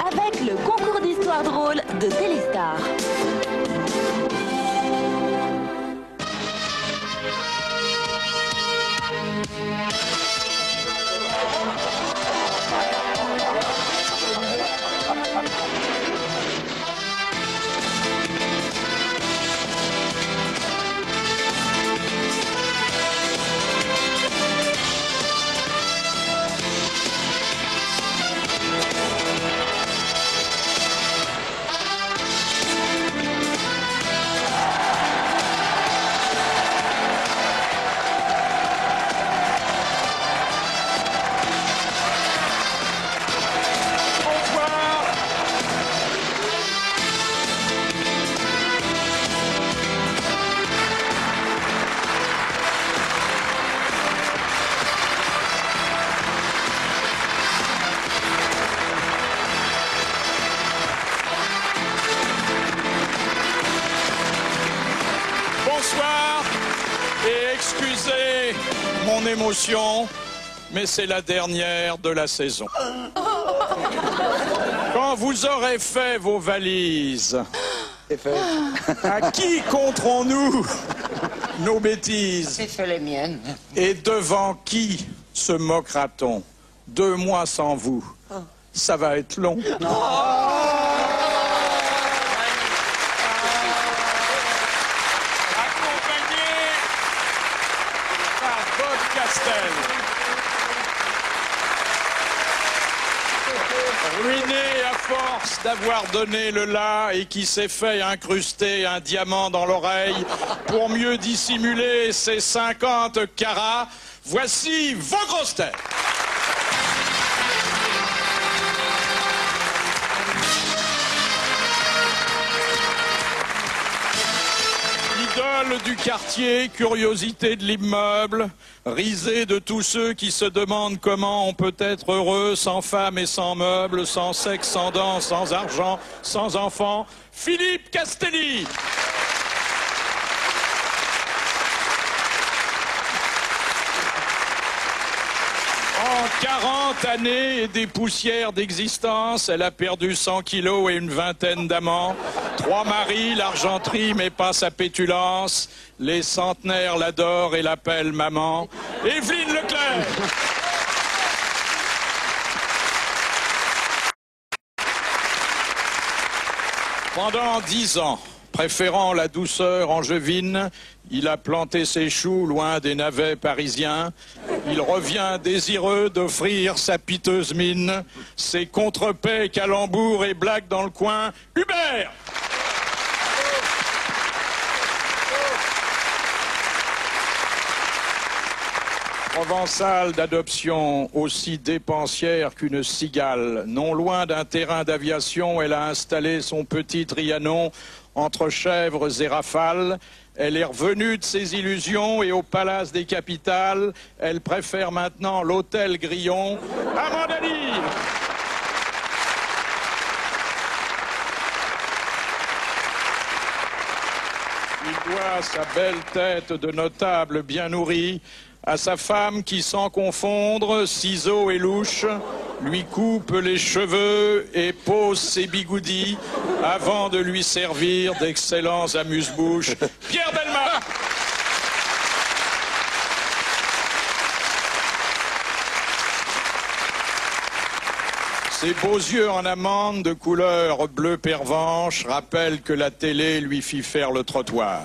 Avec le concours d'histoire drôle de Téléstar. Bonsoir et excusez mon émotion, mais c'est la dernière de la saison. Quand vous aurez fait vos valises, à qui compterons-nous nos bêtises? J'ai fait les miennes. Et devant qui se moquera-t-on? 2 mois sans vous, ça va être long. Castel. Ruiné à force d'avoir donné le la et qui s'est fait incruster un diamant dans l'oreille pour mieux dissimuler ses 50 carats, voici vos grosses têtes. Idole du quartier, curiosité de l'immeuble, risée de tous ceux qui se demandent comment on peut être heureux sans femme et sans meubles, sans sexe, sans danse, sans argent, sans enfants, Philippe Castelli. En 40 années et des poussières d'existence, elle a perdu 100 kilos et une vingtaine d'amants. 3 maris, l'argenterie, mais pas sa pétulance. Les centenaires l'adorent et l'appellent maman. Evelyne Leclerc. Pendant 10 ans, préférant la douceur angevine, il a planté ses choux loin des navets parisiens. Il revient désireux d'offrir sa piteuse mine, ses contrepaits, calembours et blagues dans le coin. Hubert! Provençale d'adoption, aussi dépensière qu'une cigale. Non loin d'un terrain d'aviation, elle a installé son petit Trianon entre chèvres et rafales. Elle est revenue de ses illusions et au palace des capitales, elle préfère maintenant l'hôtel Grillon. Amanda Lear. Il doit sa belle tête de notable bien nourrie à sa femme qui, sans confondre ciseaux et louches, lui coupe les cheveux et pose ses bigoudis avant de lui servir d'excellents amuse-bouches. Pierre Bellemare. Ses beaux yeux en amande de couleur bleu pervenche rappellent que la télé lui fit faire le trottoir.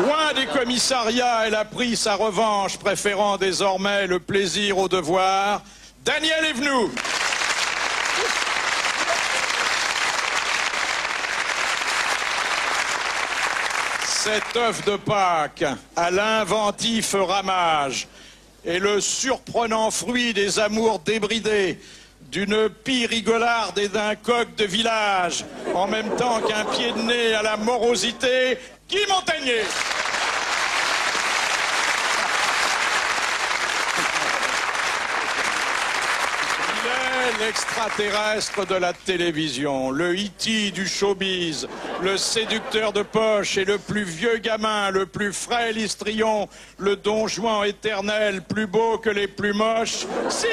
Loin des commissariats, elle a pris sa revanche, préférant désormais le plaisir au devoir. Daniel Evenou. Cet œuf de Pâques à l'inventif ramage est le surprenant fruit des amours débridés, d'une pie rigolarde et d'un coq de village, en même temps qu'un pied de nez à la morosité. Guy Montagnier. Il est l'extraterrestre de la télévision, le E.T. du showbiz, le séducteur de poche et le plus vieux gamin, le plus frêle histrion, le Don Juan éternel, plus beau que les plus moches, Sim.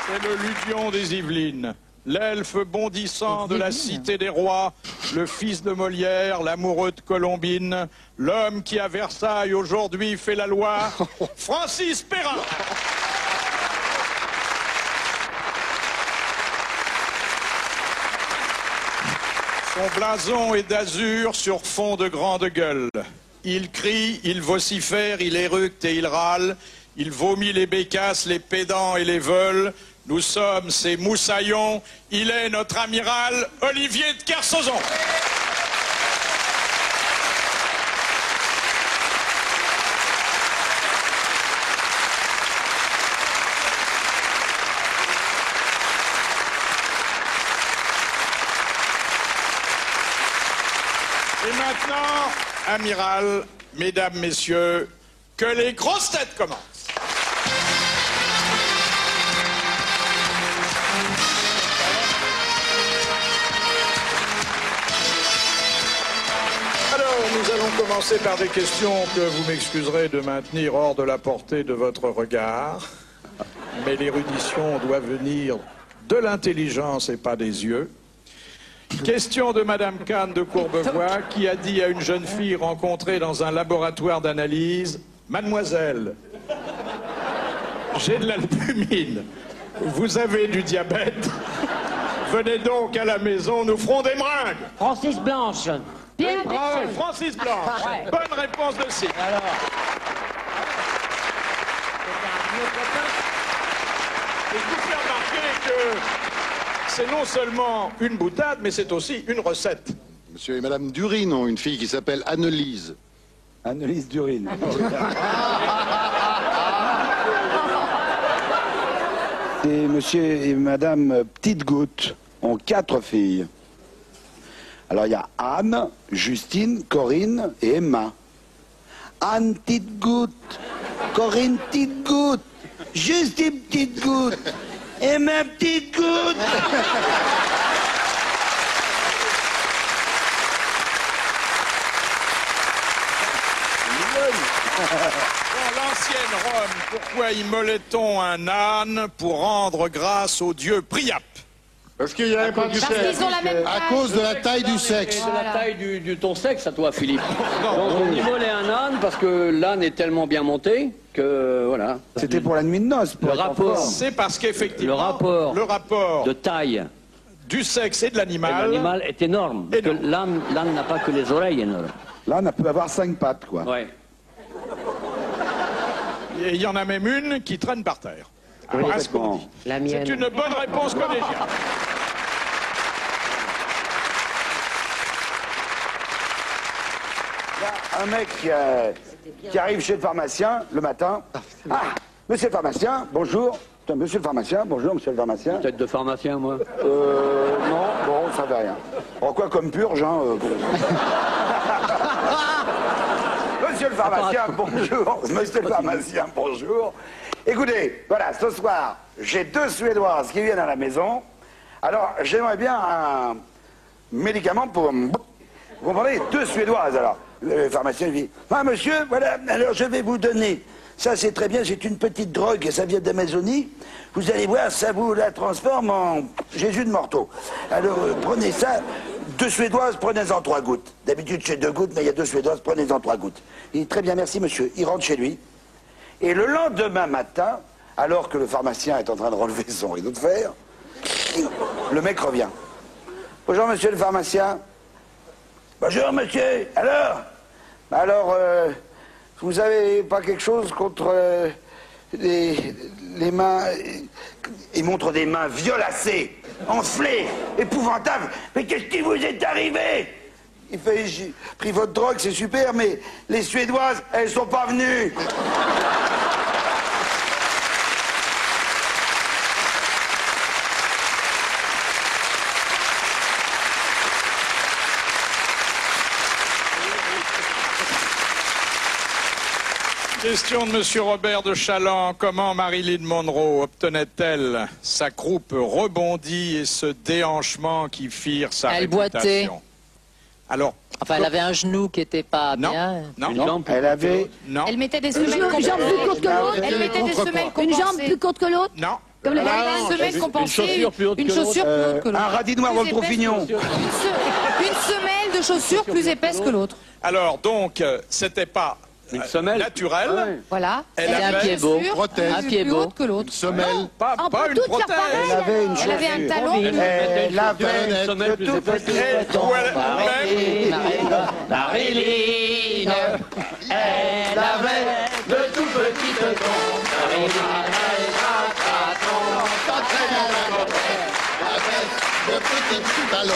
C'est le Ludion des Yvelines, l'elfe bondissant de la cité des rois, le fils de Molière, l'amoureux de Colombine, l'homme qui à Versailles aujourd'hui fait la loi, Francis Perrin. Son blason est d'azur sur fond de grande gueule. Il crie, il vocifère, il éructe et il râle, il vomit les bécasses, les pédants et les veules. Nous sommes ses moussaillons, il est notre amiral Olivier de Kersauzon. Et maintenant, amiral, mesdames, messieurs, que les grosses têtes commencent. Nous allons commencer par des questions que vous m'excuserez de maintenir hors de la portée de votre regard. Mais l'érudition doit venir de l'intelligence et pas des yeux. Question de Madame Kahn de Courbevoie qui a dit à une jeune fille rencontrée dans un laboratoire d'analyse « Mademoiselle, j'ai de l'albumine, vous avez du diabète, venez donc à la maison, nous ferons des meringues !» Francis Blanche. Bravo, Francis Blanche. Ouais. Bonne réponse de Sim. Alors. Et je vous fais remarquer que c'est non seulement une boutade, mais c'est aussi une recette. Monsieur et Madame Durine ont une fille qui s'appelle Annelise. Annelise Durine. Et monsieur et madame Petite Goutte ont 4 filles. Alors il y a Anne, Justine, Corinne et Emma. Anne Petite Goutte, Corinne Petite Goutte, Justine Petite Goutte, Emma Petite Goutte. Dans l'ancienne Rome, pourquoi immolait-on un âne pour rendre grâce au dieu Priape? Parce qu'il n'y avait pas de Parce sexe. qu'ils ont la même À taille. cause de la taille du sexe. C'est la taille du ton sexe à toi, Philippe. Donc on immolait un âne parce que l'âne est tellement bien monté que voilà. C'était pour la nuit de noces. pour Le être en rapport. forme. C'est parce qu'effectivement, Le rapport de de taille du sexe et de de l'animal, l'animal est énorme. Parce que Énorme. l'âne n'a pas que les oreilles énormes. Là, on peut avoir 5 pattes, quoi. Ouais. et il y en a même une qui traîne par terre. Alors, à ce qu'on dit. La C'est mienne. une bonne réponse collégiale. Un mec qui arrive chez le pharmacien le matin. Ah, monsieur le pharmacien, bonjour. Putain, monsieur le pharmacien, bonjour, monsieur le pharmacien. Tête de pharmacien, moi. Non, bon, ça fait rien. En quoi comme purge, hein bon. Monsieur le pharmacien, bonjour. Monsieur le pharmacien, bonjour. Écoutez, voilà, ce soir, j'ai 2 Suédoises qui viennent à la maison. Alors, j'aimerais bien un médicament pour... Vous comprenez? 2 Suédoises, alors. Le pharmacien lui dit, ah, monsieur, voilà, alors je vais vous donner... Ça, c'est très bien, c'est une petite drogue, ça vient d'Amazonie. Vous allez voir, ça vous la transforme en Jésus de Morteau. Alors, prenez ça, 2 Suédoises, prenez-en 3 gouttes. D'habitude, j'ai 2 gouttes, mais il y a 2 Suédoises, prenez-en 3 gouttes. Il dit, très bien, merci, monsieur. Il rentre chez lui. Et le lendemain matin, alors que le pharmacien est en train de relever son rideau de fer, le mec revient. Bonjour, monsieur le pharmacien. Bonjour, monsieur. Alors, vous avez pas quelque chose contre les mains... Il montre des mains violacées, enflées, épouvantables. Mais qu'est-ce qui vous est arrivé? Il fait, j'ai pris votre drogue, c'est super, mais les Suédoises, elles sont pas venues. Question de Monsieur Robert de Chaland. Comment Marilyn Monroe obtenait-elle sa croupe rebondie et ce déhanchement qui firent sa Elle réputation? boitait. Alors, Enfin, elle avait un genou qui était pas non, bien. non, Elle avait... non, Elle mettait des semelles Une jambe plus courte que l'autre. Elle mettait des semelles Une jambe plus courte que l'autre. non. Comme les Elle avait Vikings. une semelle compensée. Une chaussure plus haute Une que l'autre. chaussure plus haute que un l'autre. radis noir dans le Plus épaisse Troufignon. que l'autre. Une semelle de chaussure plus épaisse que l'autre. Alors, donc, c'était pas Une semelle. naturel. Ah ouais. Voilà. Elle avait un avait pied beau. Chaussure Prothèse. Un pied plus beau. haute que l'autre. Semelle. pas On une peut toutes faire prothèse. pareil. Elle avait une Elle avait un chaussure. talon. Elle mettait Elle avait une semelle plus de tout épaisse. petit Et où elle- même, Marilyn, elle avait de tout petites Le petit talon.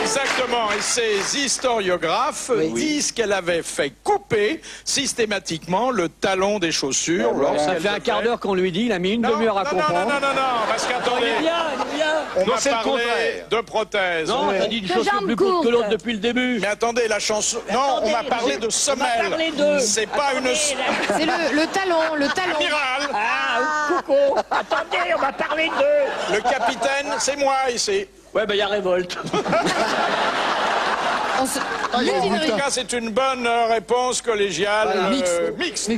exactement. Et ces historiographes disent qu'elle avait fait couper systématiquement le talon des chaussures. Ça lorsqu'elle fait un quart d'heure qu'on lui dit, il a mis une Non, demi-heure à non, comprendre. non, parce Il qu'attendez, est bien, il est bien. on m'a c'est le parlé contraire. de prothèse. Non, t'as dit une De chaussure jambes plus courte que courtes. l'autre depuis le début. Mais attendez, la chanson... Non, on m'a parlé de semelle. C'est pas une... C'est le talon, le talon. Amiral, Ah, coucou. Attendez, on va parler de... le capitaine, c'est moi ici. Ouais, ben il y a révolte. On se- En Mutinerie. tout cas, c'est une bonne réponse collégiale. Mixte.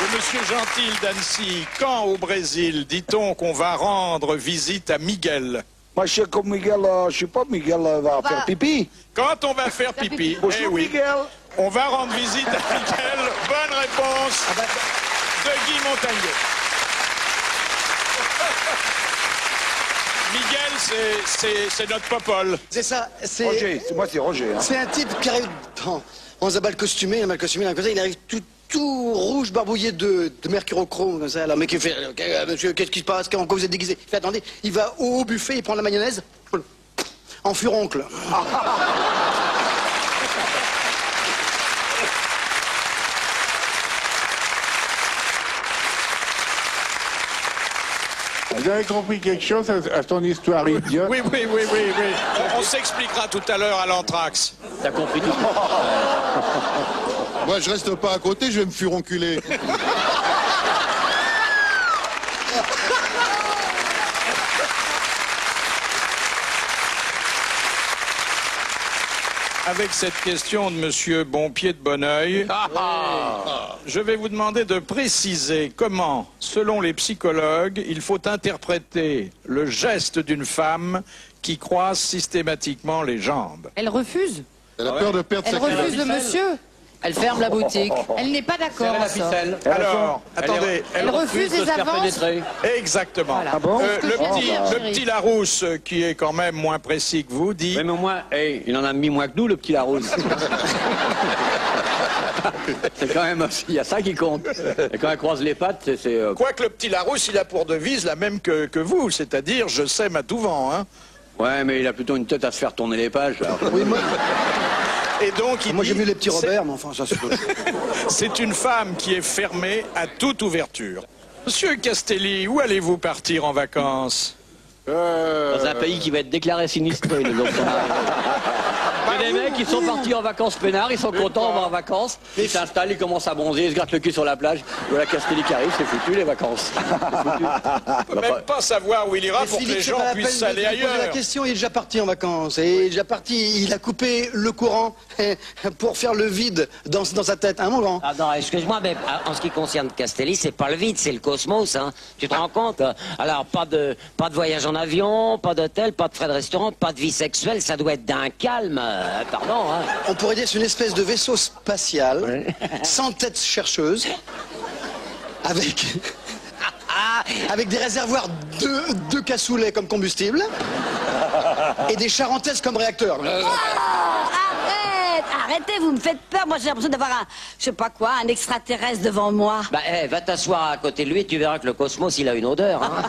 Et Monsieur Gentil d'Annecy, quand au Brésil dit-on qu'on va rendre visite à Miguel? Moi, je suis comme Miguel, je sais pas, Miguel va faire pipi. Quand on va faire pipi, eh Bonjour, oui, Miguel. on va rendre visite à Miguel. Bonne réponse de Guy Montagnier. Miguel, c'est notre popole. C'est ça, c'est Roger, moi c'est Roger. Hein. c'est un type qui arrive en zabal costumé, un mal costumé, d'un côté, il arrive tout rouge, barbouillé de mercurochrome, comme ça. Alors, le mec, il fait, monsieur, qu'est-ce qui se passe? Quand vous êtes déguisé? Il fait, attendez, il va au buffet, il prend la mayonnaise, en furoncle. Vous avez compris quelque chose à ton histoire idiote? Oui. On s'expliquera tout à l'heure à l'anthrax. T'as compris tout. Moi, je reste pas à côté, je vais me furonculer. Avec cette question de Monsieur Bonpied de Bonneuil, je vais vous demander de préciser comment, selon les psychologues, il faut interpréter le geste d'une femme qui croise systématiquement les jambes. Elle refuse. Elle a peur de perdre Elle sa culotte. refuse le monsieur. Elle ferme la boutique. Elle n'est pas d'accord. Serre la en somme. ficelle. Alors, attendez, Elle refuse de les se faire avances. pénétrer. exactement. Voilà. Ah bon Le petit Larousse, qui est quand même moins précis que vous, dit... Oui, mais au moins, hey, il en a mis moins que nous, le petit Larousse. C'est quand même aussi, il y a ça qui compte. Et quand elle croise les pattes, c'est Quoique le petit Larousse, il a pour devise la même que vous, c'est-à-dire « je sème à tout vent hein. Ouais, mais il a plutôt une tête à se faire tourner les pages. Alors. Oui, moi, Et donc, il moi dit, j'ai vu les petits c'est- Robert, mais enfin, ça c'est autre chose. C'est une femme qui est fermée à toute ouverture. Monsieur Castelli, où allez-vous partir en vacances? Dans un pays qui va être déclaré sinistré le jour qu'on arrive. Il y a des mecs qui sont partis en vacances peinards, ils sont contents, on va en vacances, ils s'installent, ils commencent à bronzer, ils se grattent le cul sur la plage. Voilà Castelli qui arrive, c'est foutu les vacances. C'est foutu. On peut même pas savoir où il ira Mais pour que Philippe, les c'est gens pas la puissent peine aller de lui poser la ailleurs. question, il est déjà parti en vacances. Et il est déjà parti, il a coupé le courant pour faire le vide dans sa tête. Hein, mon grand? Ah non, excuse-moi, mais en ce qui concerne Castelli, c'est pas le vide, c'est le cosmos, hein. Tu te rends compte? Alors, pas de voyage en avion, pas d'hôtel, pas de frais de restaurant, pas de vie sexuelle, ça doit être d'un calme, pardon, hein. On pourrait dire que c'est une espèce de vaisseau spatial, sans tête chercheuse, avec... avec des réservoirs de cassoulet comme combustible et des charentaises comme réacteurs. Arrêtez, vous me faites peur. Moi, j'ai l'impression d'avoir un, je sais pas quoi, un extraterrestre devant moi. Bah, va t'asseoir à côté de lui, tu verras que le cosmos, il a une odeur, hein.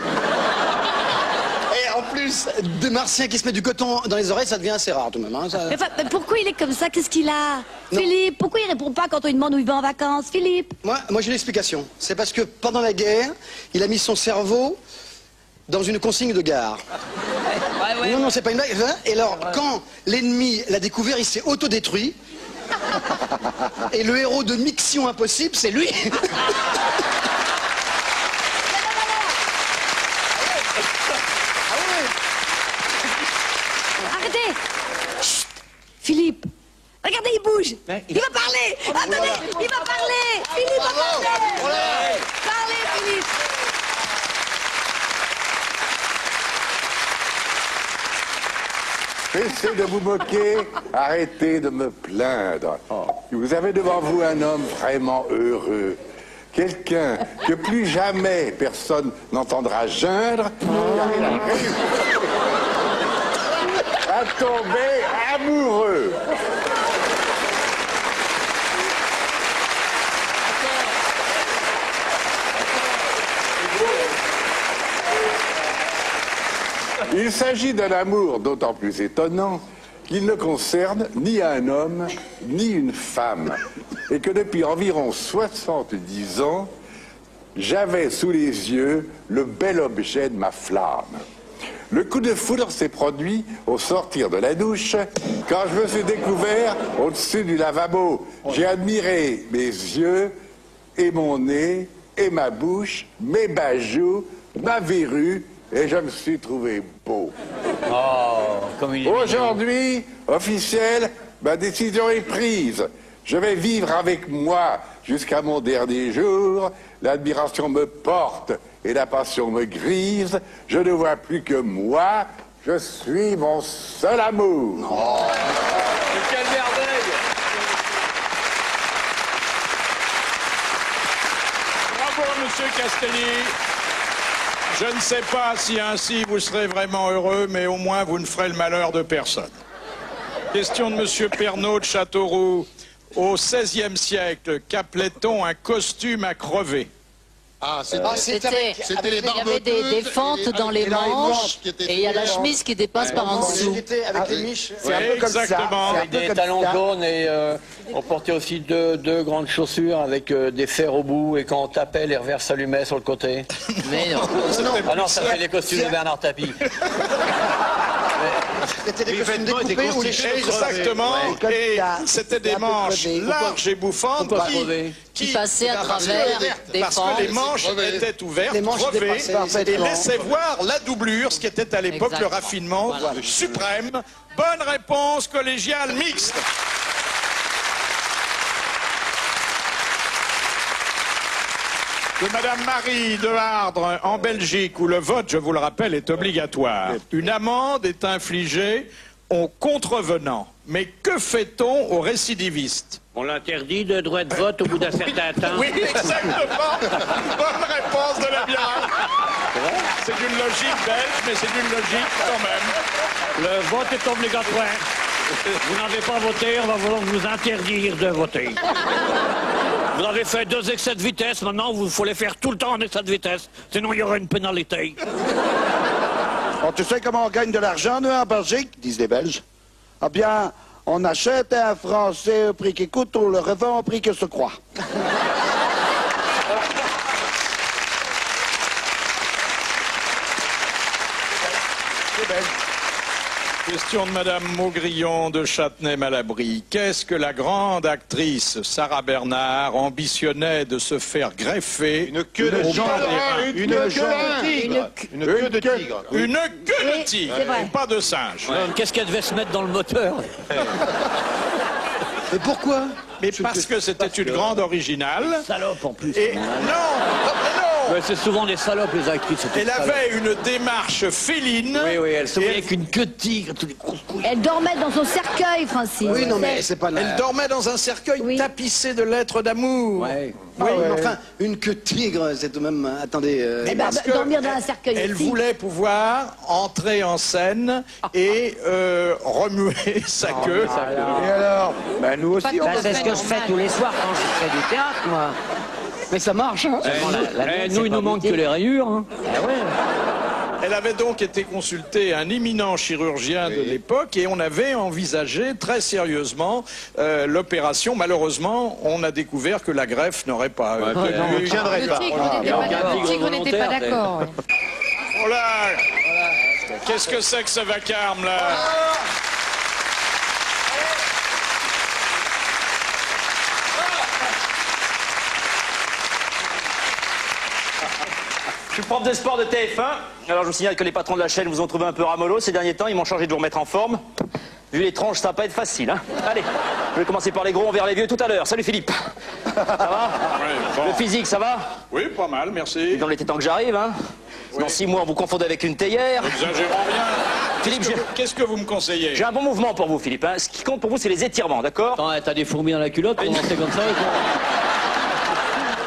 Et en plus, des martiens qui se mettent du coton dans les oreilles, ça devient assez rare tout de même. Hein, ça... Mais enfin, mais pourquoi il est comme ça? Qu'est-ce qu'il a? Non. Philippe, pourquoi il répond pas quand on lui demande où il va en vacances? Philippe? Moi j'ai une explication. C'est parce que pendant la guerre, il a mis son cerveau dans une consigne de gare. Non, non, c'est pas une blague. Et alors, quand l'ennemi l'a découvert, il s'est autodétruit. Et le héros de Mission Impossible, c'est lui. Arrêtez. Chut. Philippe, regardez, il bouge. Il va parler. Attendez, il va parler. Philippe va parler. Parlez, Philippe. Cessez de vous moquer, arrêtez de me plaindre. Vous avez devant vous un homme vraiment heureux. Quelqu'un que plus jamais personne n'entendra geindre, car il a réussi à tomber amoureux. Il s'agit d'un amour d'autant plus étonnant qu'il ne concerne ni un homme ni une femme, et que depuis environ 70 ans, j'avais sous les yeux le bel objet de ma flamme. Le coup de foudre s'est produit au sortir de la douche, quand je me suis découvert au-dessus du lavabo. J'ai admiré mes yeux et mon nez et ma bouche, mes bajoux, ma verrue, et je me suis trouvé beau. Oh, comme il est Aujourd'hui, officiel, ma décision est prise. Je vais vivre avec moi jusqu'à mon dernier jour. L'admiration me porte et la passion me grise. Je ne vois plus que moi. Je suis mon seul amour. Oh. Quelle merveille! Bravo, monsieur Castelli. Je ne sais pas si ainsi vous serez vraiment heureux, mais au moins vous ne ferez le malheur de personne. Question de monsieur Pernaut de Châteauroux. Au XVIe siècle, qu'appelait-on un costume à crever? C'était les il y avait des fentes dans les manches et il y a la chemise qui dépasse par en dessous. Avec les miches. C'est un peu comme ça. Exactement. C'est un Avec peu des comme talons ça. jaunes et on portait aussi deux grandes chaussures avec des fers au bout et quand on tapait, les revers s'allumaient sur le côté. Mais non. Ah non, ça fait les costumes de Bernard Tapie. C'était des costumes découpés ou les chemises. Exactement. Ouais. Et Ça, c'était c'est des un peu manches crevé. larges et bouffantes Qui passaient à travers des parce que fentes. les manches étaient ouvertes, Les manches crevées, dépassaient et parfaitement. laissaient voir la doublure, ce qui était à l'époque le Exactement. raffinement Voilà. suprême. Bonne réponse collégiale mixte. De Madame Marie de Hardre, en Belgique, où le vote, je vous le rappelle, est obligatoire. Une amende est infligée aux contrevenants. Mais que fait-on aux récidivistes? On l'interdit de droit de vote au bout d'un certain temps. Oui, exactement. Bonne réponse de la bière. C'est d'une logique belge, mais c'est d'une logique quand même. Le vote est obligatoire. Vous n'avez pas voté, on va vouloir vous interdire de voter. Vous avez fait 2 excès de vitesse, maintenant vous faut les faire tout le temps en excès de vitesse, sinon il y aura une pénalité. Bon, tu sais comment on gagne de l'argent, nous, en Belgique, disent les Belges? Ah bien, on achète un Français au prix qu'il coûte, on le revend au prix qu'il se croit. C'est belge. Question de Madame Maugrillon de Châtenay-Malabry. Qu'est-ce que la grande actrice Sarah Bernard ambitionnait de se faire greffer Une queue de au tigre. bas des reins? Une queue de tigre. Une queue de tigre, c'est vrai. pas de singe. Qu'est-ce qu'elle devait se mettre dans le moteur? Mais pourquoi? Mais parce que c'était une grande originale. Salope en plus. Et non, mais non. Ouais, c'est souvent des salopes, les actrices. c'est des Elle salopes. avait une démarche féline. Oui, oui, elle se Et voyait avec une queue de tigre, tous les grosses couilles. Elle dormait dans son cercueil, Francine. Oui, non, mais c'est pas la... Elle dormait dans un cercueil Oui. tapissé de lettres d'amour. Ouais. Oui, mais enfin, une queue de tigre, c'est tout de même... Attendez... Eh ben, Parce que dormir dans un cercueil Elle aussi. voulait pouvoir entrer en scène et remuer sa queue. Et alors? Ben, nous aussi, on Ben, c'est ce que je fais tous les soirs quand je fais du théâtre, moi. Mais ça marche, hein? Nous, il nous manque que les rayures. Hein. Elle avait donc été consultée un éminent chirurgien de l'époque et on avait envisagé très sérieusement l'opération. Malheureusement, on a découvert que la greffe n'aurait pas Le tigre n'était pas d'accord. Tigre Le tigre n'était pas volontaire, d'accord. Oh là, Qu'est-ce que c'est que ce vacarme, là? Je suis prof de sport de TF1. Alors je vous signale que les patrons de la chaîne vous ont trouvé un peu ramollo ces derniers temps. Ils m'ont chargé de vous remettre en forme. Vu les tranches, ça va pas être facile, hein. Allez, je vais commencer par les gros, on verra les vieux tout à l'heure. Salut Philippe. Ça va? Oui, bon. Le physique, ça va? Oui, pas mal, merci. Dans les temps que j'arrive, hein. Oui. Dans 6 mois, on vous confondez avec une théière. N'exagérons rien. Philippe, qu'est-ce que vous me conseillez? J'ai un bon mouvement pour vous, Philippe, hein. Ce qui compte pour vous, c'est les étirements, d'accord? Attends, t'as des fourmis dans la culotte pour lancer comme ça ou quoi?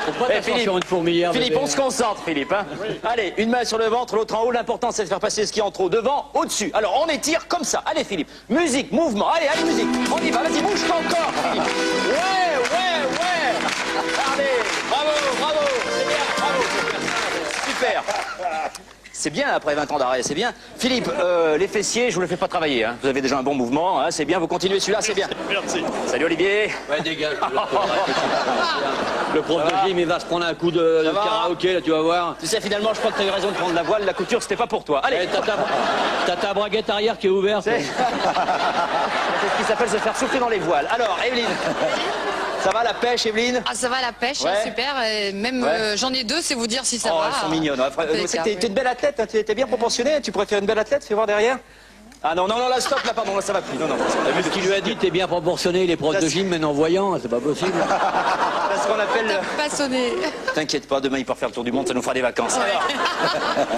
Faut pas t'asseoir sur une fourmilière. Philippe, bébé. on se concentre, Philippe, hein. Oui. Allez, une main sur le ventre, l'autre en haut. L'important, c'est de faire passer ce qui est en trop devant, au-dessus. Alors, on étire comme ça. Allez, Philippe. Musique, mouvement. Allez, allez, musique. On y va. Vas-y, bouge ton corps, Philippe. Ouais. Allez, bravo. C'est bien, bravo. Super. C'est bien, après 20 ans d'arrêt, c'est bien. Philippe, les fessiers, je vous les fais pas travailler, hein. Vous avez déjà un bon mouvement, hein. C'est bien, vous continuez celui-là, c'est bien. Merci. Salut Olivier. Ouais, dégage. Le prof de gym, il va se prendre un coup de karaoké, là, tu vas voir. Tu sais, finalement, je crois que tu as eu raison de prendre la voile. La couture, c'était pas pour toi. Allez, t'as ta braguette arrière qui est ouverte. C'est ce qui s'appelle se faire souffler dans les voiles. Alors, Evelyne, ça va la pêche, Evelyne? Ah, ça va la pêche, Ouais. super. Et même j'en ai deux, c'est vous dire si ça Oh, va. elles sont mignonnes. T'es une belle athlète, hein. T'es bien proportionnée. Tu pourrais faire une belle athlète, fais voir derrière. Ah non, là, stop, là, pardon, là, ça va plus. Non. T'as vu ce qu'il lui a dit? T'es bien proportionné, il est prof de gym, mais non-voyant, c'est pas possible. C'est ce qu'on appelle... Pas sonné. T'inquiète pas, demain, il part faire le tour du monde, ça nous fera des vacances. Alors,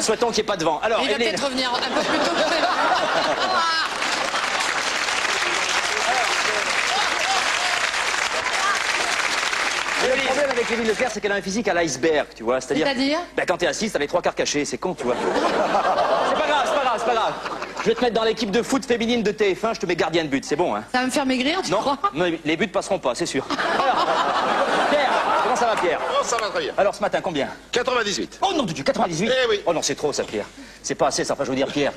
souhaitons qu'il n'y ait pas de vent. Alors, Il va Evelyne... peut-être revenir un peu plus tôt que prévu. Le problème avec Evelyne Leclerc, c'est qu'elle a un physique à l'iceberg, tu vois. C'est-à-dire quand t'es assise, t'as les 3 quarts cachés, c'est con, tu vois. C'est pas grave. Je vais te mettre dans l'équipe de foot féminine de TF1, je te mets gardien de but, c'est bon, hein. Ça va me faire maigrir, tu crois? Non, les buts passeront pas, c'est sûr. Alors, Pierre, comment ça va, Pierre? Oh, ça va très bien. Alors, ce matin, combien? 98. Oh non, de Dieu, 98? Eh oui. Oh non, c'est trop, ça, Pierre. C'est pas assez, ça. Enfin, je veux dire, Pierre.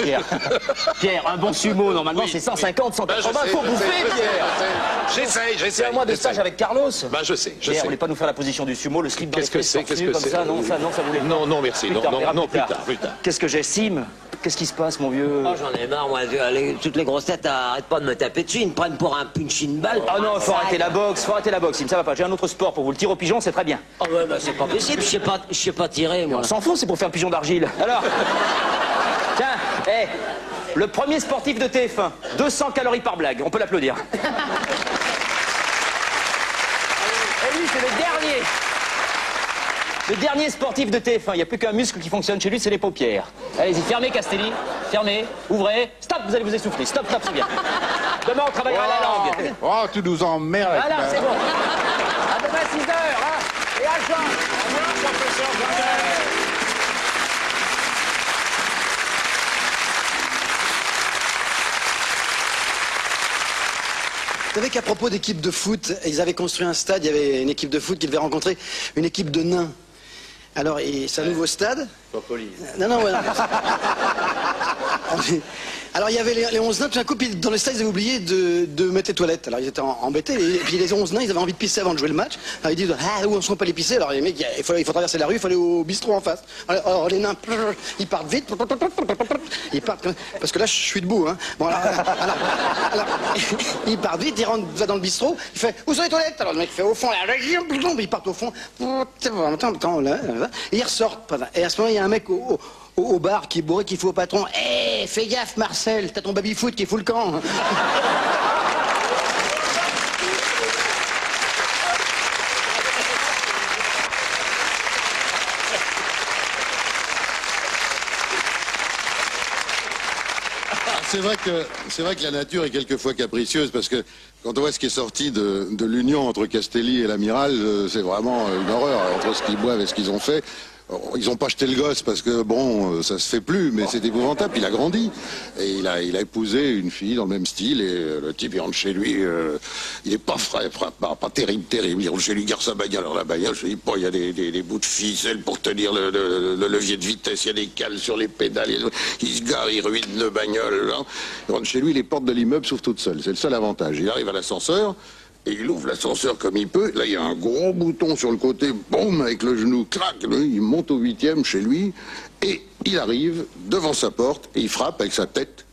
Pierre, un bon sumo, normalement, c'est 150, 180. Faut bouffer, Pierre. J'essaye. C'est un mois de stage avec Carlos. Bah, je sais. Pierre, vous voulez pas nous faire la position du sumo, le slip dans les fesses, Qu'est-ce que comme c'est ça? Non, ça voulait pas. Non, merci. Non, plus tard. Qu'est-ce que j'estime? Qu'est-ce qui se passe, mon vieux? Oh, j'en ai marre, moi. Toutes les grosses têtes arrêtent pas de me taper dessus. Ils me prennent pour un punching ball. Ah non, faut arrêter la boxe, ça va pas. J'ai un autre sport pour vous. Le tir au pigeon, c'est très bien. Oh, ouais, bah, c'est pas possible. Je sais pas tirer, moi. On s'en fout, c'est pour faire le pigeon d'argile. Alors, tiens, le premier sportif de TF1, 200 calories par blague. On peut l'applaudir. Et lui, c'est le dernier. Le dernier sportif de TF1, il n'y a plus qu'un muscle qui fonctionne chez lui, c'est les paupières. Allez-y, fermez Castelli, fermez, ouvrez, stop, vous allez vous essouffler, stop, c'est bien. Demain, on travaillera la langue. Oh, tu nous emmerdes. Voilà, c'est bon. À demain, 6 heures, hein. Et à Jean. Au revoir, professeur Jardin. Vous savez qu'à propos d'équipe de foot, ils avaient construit un stade, il y avait une équipe de foot qui devait rencontrer une équipe de nains. Alors, c'est un nouveau stade. Non, ouais. Alors, il y avait les 11 nains, tout d'un coup, puis dans le stade, ils avaient oublié de mettre les toilettes. Alors, ils étaient embêtés, et puis les 11 nains, ils avaient envie de pisser avant de jouer le match. Alors, ils disent, où on ne sont pas les pisser? Alors, les mecs, il faut traverser la rue, il faut aller au bistrot en face. Alors, les nains, ils partent vite, ils partent, parce que là, je suis debout, hein. Bon, alors, ils partent vite, ils rentrent dans le bistrot, il fait, où sont les toilettes? Alors, le mec fait, au fond, là, ils partent au fond, attends, là, et ils ressortent. Et à ce moment, il y a un mec au bar qui est bourré, qui fait au patron, hé, fais gaffe Marcel, t'as ton baby-foot qui fout le camp. C'est vrai que la nature est quelquefois capricieuse parce que quand on voit ce qui est sorti de l'union entre Castelli et l'amiral, c'est vraiment une horreur entre ce qu'ils boivent et ce qu'ils ont fait. Ils n'ont pas jeté le gosse parce que, bon, ça se fait plus, mais c'est épouvantable. Il a grandi et il a épousé une fille dans le même style et le type, il rentre chez lui, il est pas frais, pas terrible. Il rentre chez lui, garde sa bagnole. Alors la bagnole, je dis pas, il y a des bouts de ficelle pour tenir le levier de vitesse, il y a des cales sur les pédales, il se gare, il ruine le bagnole. Hein. Il rentre chez lui, les portes de l'immeuble s'ouvrent toutes seules. C'est le seul avantage. Il arrive à l'ascenseur, et il ouvre l'ascenseur comme il peut. Là, il y a un gros bouton sur le côté, boum, avec le genou, crac, il monte au 8e chez lui, et il arrive devant sa porte, et il frappe avec sa tête.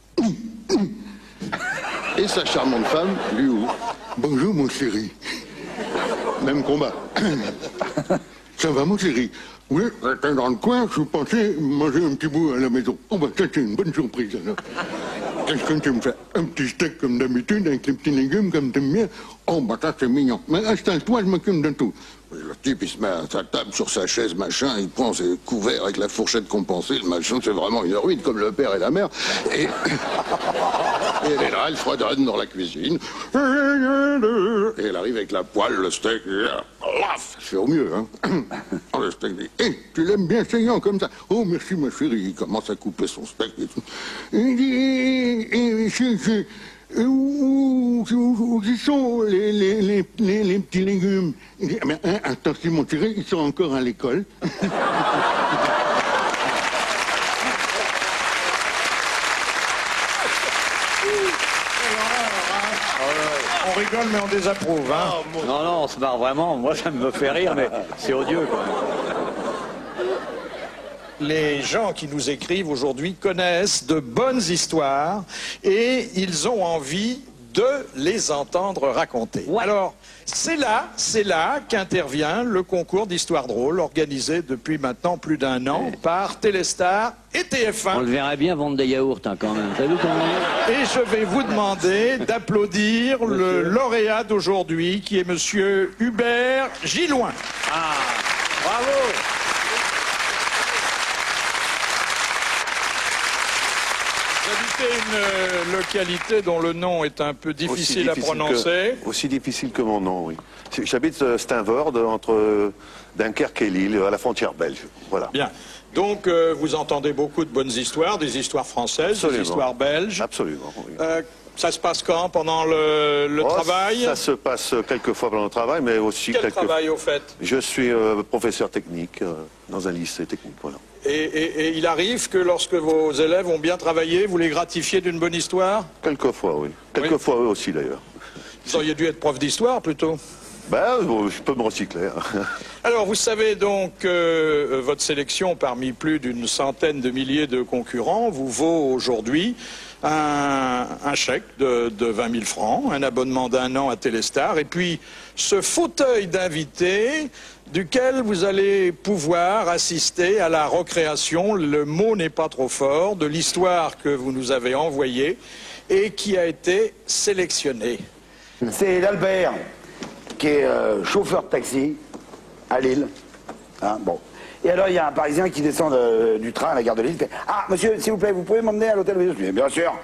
Et sa charmante femme lui ouvre. Bonjour, mon chéri. Même combat. Ça va, mon chéri? Oui, j'étais dans le coin, je pensais manger un petit bout à la maison. Oh, bah, ça, c'est une bonne surprise, alors. Qu'est-ce que tu me fais? Un petit steak comme d'habitude, avec les petits légumes comme t'aimes bien? Oh, bah, ça, c'est mignon. Mais installe-toi, je m'occupe de tout. Le type, il se met à sa table, sur sa chaise, machin, il prend ses couverts avec la fourchette compensée, le machin, c'est vraiment une ruine, comme le père et la mère. Et elle est là, elle fredonne dans la cuisine. Et elle arrive avec la poêle, le steak, paf, je fais au mieux, hein. Le steak dit, hé, tu l'aimes bien saignant comme ça? Oh, merci, ma chérie. Il commence à couper son steak et tout. Il dit, où sont les petits légumes? Il dit, mais, hein, attention, mon chéri, ils sont encore à l'école. On rigole, mais on désapprouve, hein. Non, non, on se marre vraiment. Moi, ça me fait rire, mais c'est odieux, quoi. Les gens qui nous écrivent aujourd'hui connaissent de bonnes histoires et ils ont envie de les entendre raconter. Ouais. Alors, c'est là qu'intervient le concours d'histoire drôle organisé depuis maintenant plus d'1 an par Téléstar et TF1. On le verrait bien vendre des yaourts, hein, quand même. Salut, et je vais vous demander d'applaudir le lauréat d'aujourd'hui qui est monsieur Hubert Gilloin. Ah, bravo! Une localité dont le nom est un peu difficile à prononcer. Aussi difficile que mon nom, oui. J'habite Steenvoorde, entre Dunkerque et Lille, à la frontière belge. Voilà. Bien. Donc, vous entendez beaucoup de bonnes histoires, des histoires françaises, absolument, des histoires belges. Absolument, oui. Ça se passe quand? Pendant le travail? Ça se passe quelquefois pendant le travail, mais aussi... Quel travail, au fait? Je suis professeur technique dans un lycée technique, voilà. Et il arrive que lorsque vos élèves ont bien travaillé, vous les gratifiez d'une bonne histoire? Quelquefois, oui. Quelquefois, eux aussi, d'ailleurs. Vous auriez dû être prof d'histoire, plutôt? Ben, je peux me recycler. Alors, vous savez donc que votre sélection, parmi plus d'une centaine de milliers de concurrents, vous vaut aujourd'hui un chèque de 20 000 francs, un abonnement d'1 an à Téléstar, et puis ce fauteuil d'invité duquel vous allez pouvoir assister à la recréation, le mot n'est pas trop fort, de l'histoire que vous nous avez envoyée et qui a été sélectionnée. C'est l'Albert, qui est chauffeur de taxi à Lille. Hein, bon. Et alors, il y a un Parisien qui descend du train à la gare de Lille. Il fait, ah, monsieur, s'il vous plaît, vous pouvez m'emmener à l'hôtel? Je dis, bien sûr,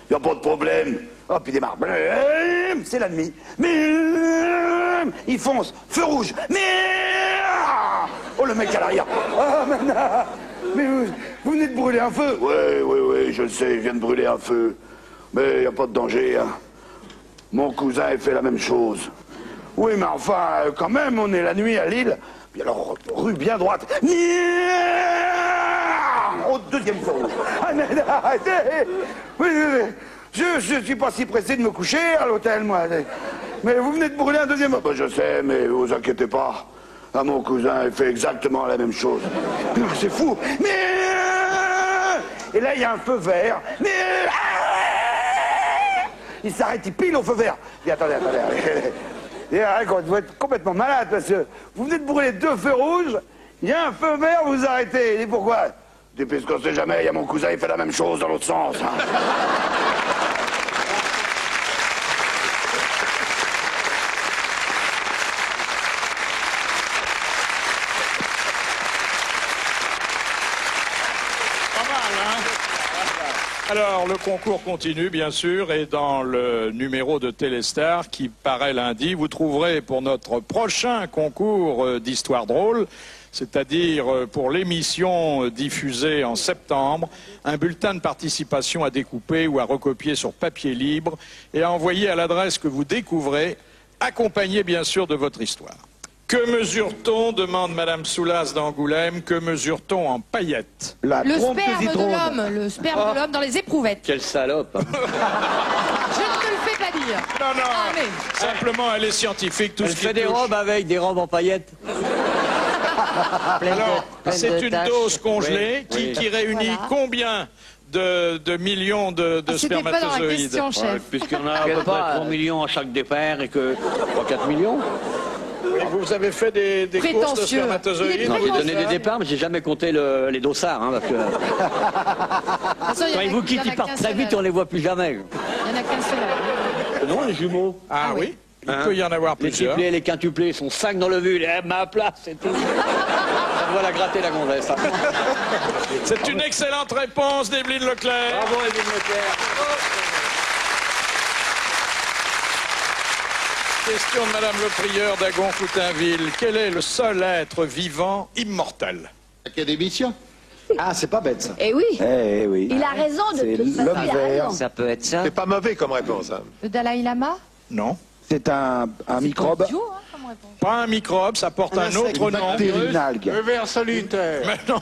il n'y a pas de problème. Hop, il démarre. C'est la nuit. Il fonce. Feu rouge. Oh, le mec à l'arrière. Ah, mais vous venez de brûler un feu? Oui, je le sais, je viens de brûler un feu. Mais il n'y a pas de danger. Hein. Mon cousin a fait la même chose. Oui, mais enfin, quand même, on est la nuit à Lille. Puis alors, rue bien droite. Au deuxième feu rouge. Arrêtez. Oui, je suis pas si pressé de me coucher à l'hôtel, moi. Mais vous venez de brûler un deuxième feu. Ben, je sais, mais vous inquiétez pas. Ah, mon cousin, il fait exactement la même chose. C'est fou. Et là, il y a un feu vert. Il s'arrête, il pile au feu vert. Il dit, attendez. Vous êtes complètement malade parce que vous venez de brûler 2 feux rouges, il y a un feu vert, vous arrêtez. Et pourquoi? Depuis ce qu'on sait jamais, il y a mon cousin, il fait la même chose dans l'autre sens. Hein. Alors, le concours continue, bien sûr, et dans le numéro de Téléstar qui paraît lundi, vous trouverez pour notre prochain concours d'histoire drôle, c'est-à-dire pour l'émission diffusée en septembre, un bulletin de participation à découper ou à recopier sur papier libre et à envoyer à l'adresse que vous découvrez, accompagné bien sûr de votre histoire. Que mesure-t-on, demande Madame Soulas d'Angoulême, que mesure-t-on en paillettes? Le sperme de l'homme dans les éprouvettes. Quelle salope. Je ne te le fais pas dire. Non, non, Ah, mais... simplement elle est scientifique, tout Elle ce qui fait des touche. robes avec des robes en paillettes. Alors, c'est une dose congelée Oui, qui réunit Voilà. combien de millions de C'était pas dans la spermatozoïdes? question, chef. Puisqu'il y en a à peu près 3 millions à chaque départ et que 3-4 millions. Vous avez fait des courses de Prétentieux. spermatozoïdes? Il est Non, j'ai donné des prétentieux. départs, mais j'ai jamais compté les dossards. Hein, parce que quand ils vous quittent, ils partent très vite et on les voit plus jamais. Il n'y en a qu'un seul. Non, les jumeaux. Ah oui, il Hein? peut y en avoir Les plusieurs. triplés, les quintuplés, sont 5 dans le vue. Ma place, c'est tout. Ça doit la gratter la gonzesse. Hein. C'est une excellente réponse d'Evelyne Leclerc. Bravo, Evelyne Leclerc. Question de Madame le prieur d'Agon-Coutainville. Quel est le seul être vivant immortel? Académicien. Ah, c'est pas bête, ça. Eh oui, Eh oui. il a raison de C'est toute façon, l'homme il a vert. raison. Ça peut être ça. C'est pas mauvais comme réponse. Hein. Le Dalai Lama? Non. C'est un microbe. Idiot, hein, comme réponse. Pas un microbe, ça porte un autre Une nom. bactérie, une algue. Le ver solitaire. Mais non,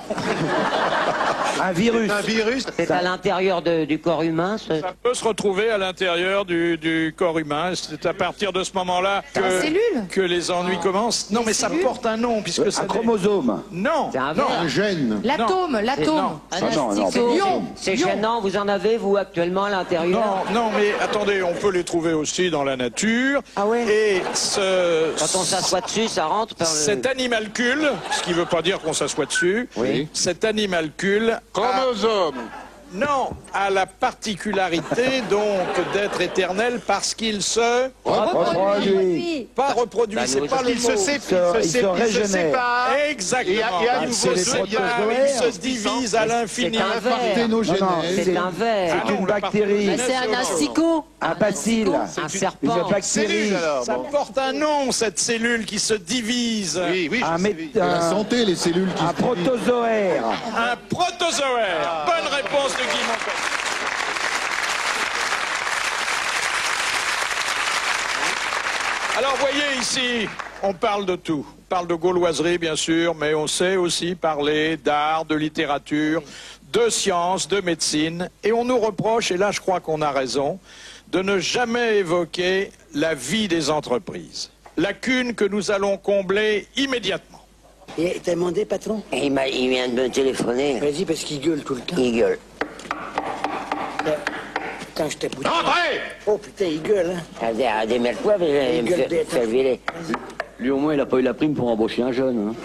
Un virus. Un virus. C'est à l'intérieur du corps humain, ce... ça peut se retrouver à l'intérieur du corps humain. C'est à partir de ce moment-là La cellule? que les ennuis commencent. Non, mais ça cellules? porte un nom puisque c'est Un chromosome. Non, C'est un non. ver. Un gène. L'atome, Non. l'atome. Ah non, C'est non. lion. C'est Lion. gênant, vous en avez, vous, actuellement, à l'intérieur? Non, non, mais attendez, on peut les trouver aussi dans la nature. Ah ouais? Et Quand on s'assoit dessus, ça rentre par le... cet animalcule, ce qui ne veut pas dire qu'on s'assoit dessus, Oui. cet animalcule Chromosome. a la particularité donc d'être éternel parce qu'il se Reproduit. pas reproduit, Bah, c'est nous, pas le Il se mot. sépare. Il se régénère. Exactement. Et à nouveau, c'est les C'est bien, protozoaires. il se divise à l'infini. C'est un ver. Parthénogénèse. Non, C'est un ver. Ah C'est non, une la bactérie. Mais c'est un asticot. Un bacille. Un serpent. Une bactérie. Cellule, alors. Ça porte un nom, cette cellule qui se divise. Oui, oui, Un, je sais. La santé, les cellules qui un se divisent. protozoaire. Un protozoaire. Bonne réponse de Guy Montel. Alors, voyez ici, on parle de tout. On parle de gauloiserie, bien sûr, mais on sait aussi parler d'art, de littérature, de sciences, de médecine. Et on nous reproche, et là je crois qu'on a raison, de ne jamais évoquer la vie des entreprises. Lacune que nous allons combler immédiatement. Et t'as demandé, patron? Il vient de me téléphoner. Vas-y, parce qu'il gueule tout le temps. Il gueule. Putain, je t'ai bouté. Entrez! Oh putain, il gueule, hein. Démerde-toi, mais Il gueule bête. fais virer. Lui, au moins, il n'a pas eu la prime pour embaucher un jeune. Hein.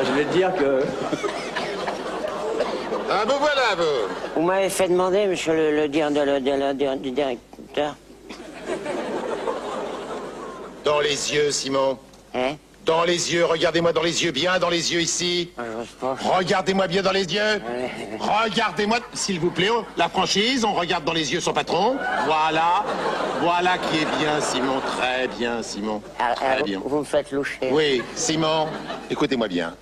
Je vais te dire que... Ah, vous voilà, vous. Vous m'avez fait demander, monsieur le directeur. Dans les yeux, Simon. Hein? Dans les yeux, regardez-moi dans les yeux, bien dans les yeux ici. Regardez-moi bien dans les yeux. Regardez-moi, s'il vous plaît, la franchise, on regarde dans les yeux son patron. Voilà. Voilà qui est bien, Simon. Très bien, Simon. Très bien. Vous me faites loucher. Oui, Simon, écoutez-moi bien.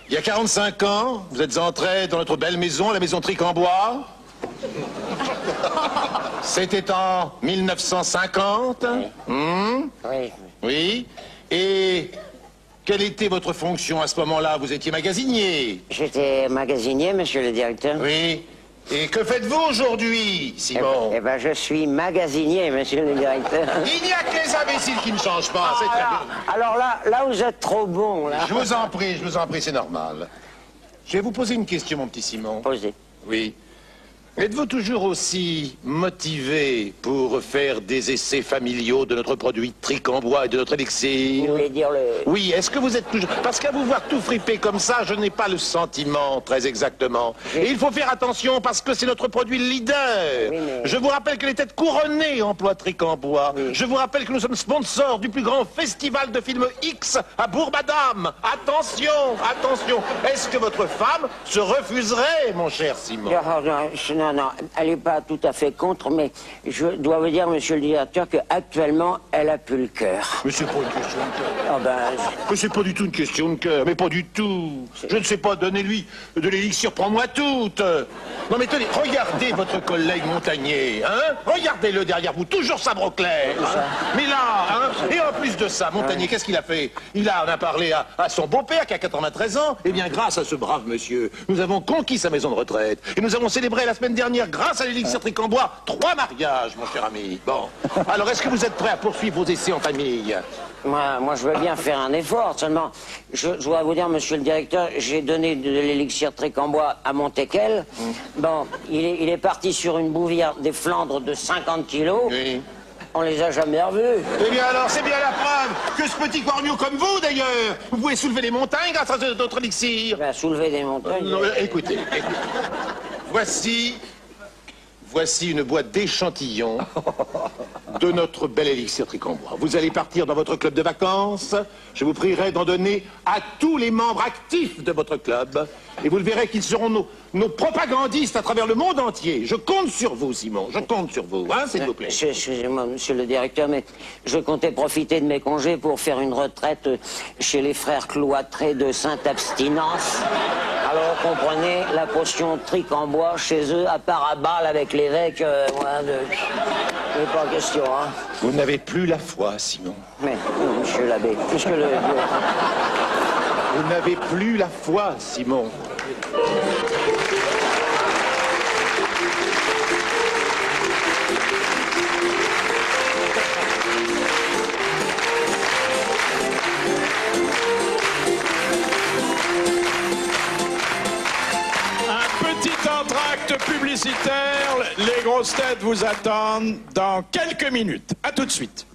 Il y a 45 ans, vous êtes entré dans notre belle maison, la maison Tric en bois. C'était en 1950. Oui. Oui. Et quelle était votre fonction à ce moment-là? Vous étiez magasinier. J'étais magasinier, monsieur le directeur. Oui. Et que faites-vous aujourd'hui, Simon? Eh ben, je suis magasinier, monsieur le directeur. Il n'y a que les imbéciles qui ne changent pas, c'est très bien. Alors là, vous êtes trop bon, là. Je vous en prie, c'est normal. Je vais vous poser une question, mon petit Simon. Posez. Oui. Êtes-vous toujours aussi motivé pour faire des essais familiaux de notre produit Tric en bois et de notre élixir? Vous voulez dire le... Oui, est-ce que vous êtes toujours... Parce qu'à vous voir tout friper comme ça, je n'ai pas le sentiment, très exactement. Et il faut faire attention parce que c'est notre produit leader. Oui, mais... Je vous rappelle que les têtes couronnées emploient Tric en bois. Oui. Je vous rappelle que nous sommes sponsors du plus grand festival de films X à Bourg-Madame. Attention, attention. Est-ce que votre femme se refuserait, mon cher Simon? Non, elle n'est pas tout à fait contre, mais je dois vous dire, monsieur le directeur, qu'actuellement, elle a plus le cœur. Mais c'est pas une question de cœur. Ah ben... Mais c'est pas du tout une question de cœur, mais pas du tout. Je ne sais pas, donnez-lui de l'élixir, prends-moi toute. Non mais tenez, regardez votre collègue Montagnier, hein? Regardez-le derrière vous, toujours sabre clair. Hein? Mais là, hein? Et en plus de ça, Montagnier, qu'est-ce qu'il a fait? On a parlé à son beau-père qui a 93 ans. Eh bien, grâce à ce brave monsieur, nous avons conquis sa maison de retraite. Et nous avons célébré la semaine dernière, grâce à l'élixir Tricambois, 3 mariages, mon cher ami. Bon. Alors, est-ce que vous êtes prêt à poursuivre vos essais en famille? Moi, je veux bien faire un effort, seulement, je dois vous dire, monsieur le directeur, j'ai donné de l'élixir Tricambois à mon teckel. Bon, il est parti sur une bouvière des Flandres de 50 kilos. Oui. On les a jamais revus. Eh bien alors, c'est bien la preuve que ce petit corneau comme vous, d'ailleurs, vous pouvez soulever des montagnes grâce à d'autres élixirs. Ben, soulever des montagnes... Non, écoutez. Voici une boîte d'échantillons de notre bel élixir Tricambois. Vous allez partir dans votre club de vacances. Je vous prierai d'en donner à tous les membres actifs de votre club. Et vous le verrez qu'ils seront nos propagandistes à travers le monde entier. Je compte sur vous, Simon. Je compte sur vous, hein, s'il vous plaît. Excusez-moi, monsieur le directeur, mais je comptais profiter de mes congés pour faire une retraite chez les frères cloîtrés de Sainte-Abstinence. Alors, comprenez, la potion Tricambois chez eux, à part à balle avec l'évêque, il n'est pas question, hein. Vous n'avez plus la foi, Simon. Mais, monsieur l'abbé, puisque le... Vous n'avez plus la foi, Simon. Entracte publicitaire, les grosses têtes vous attendent dans quelques minutes. À tout de suite.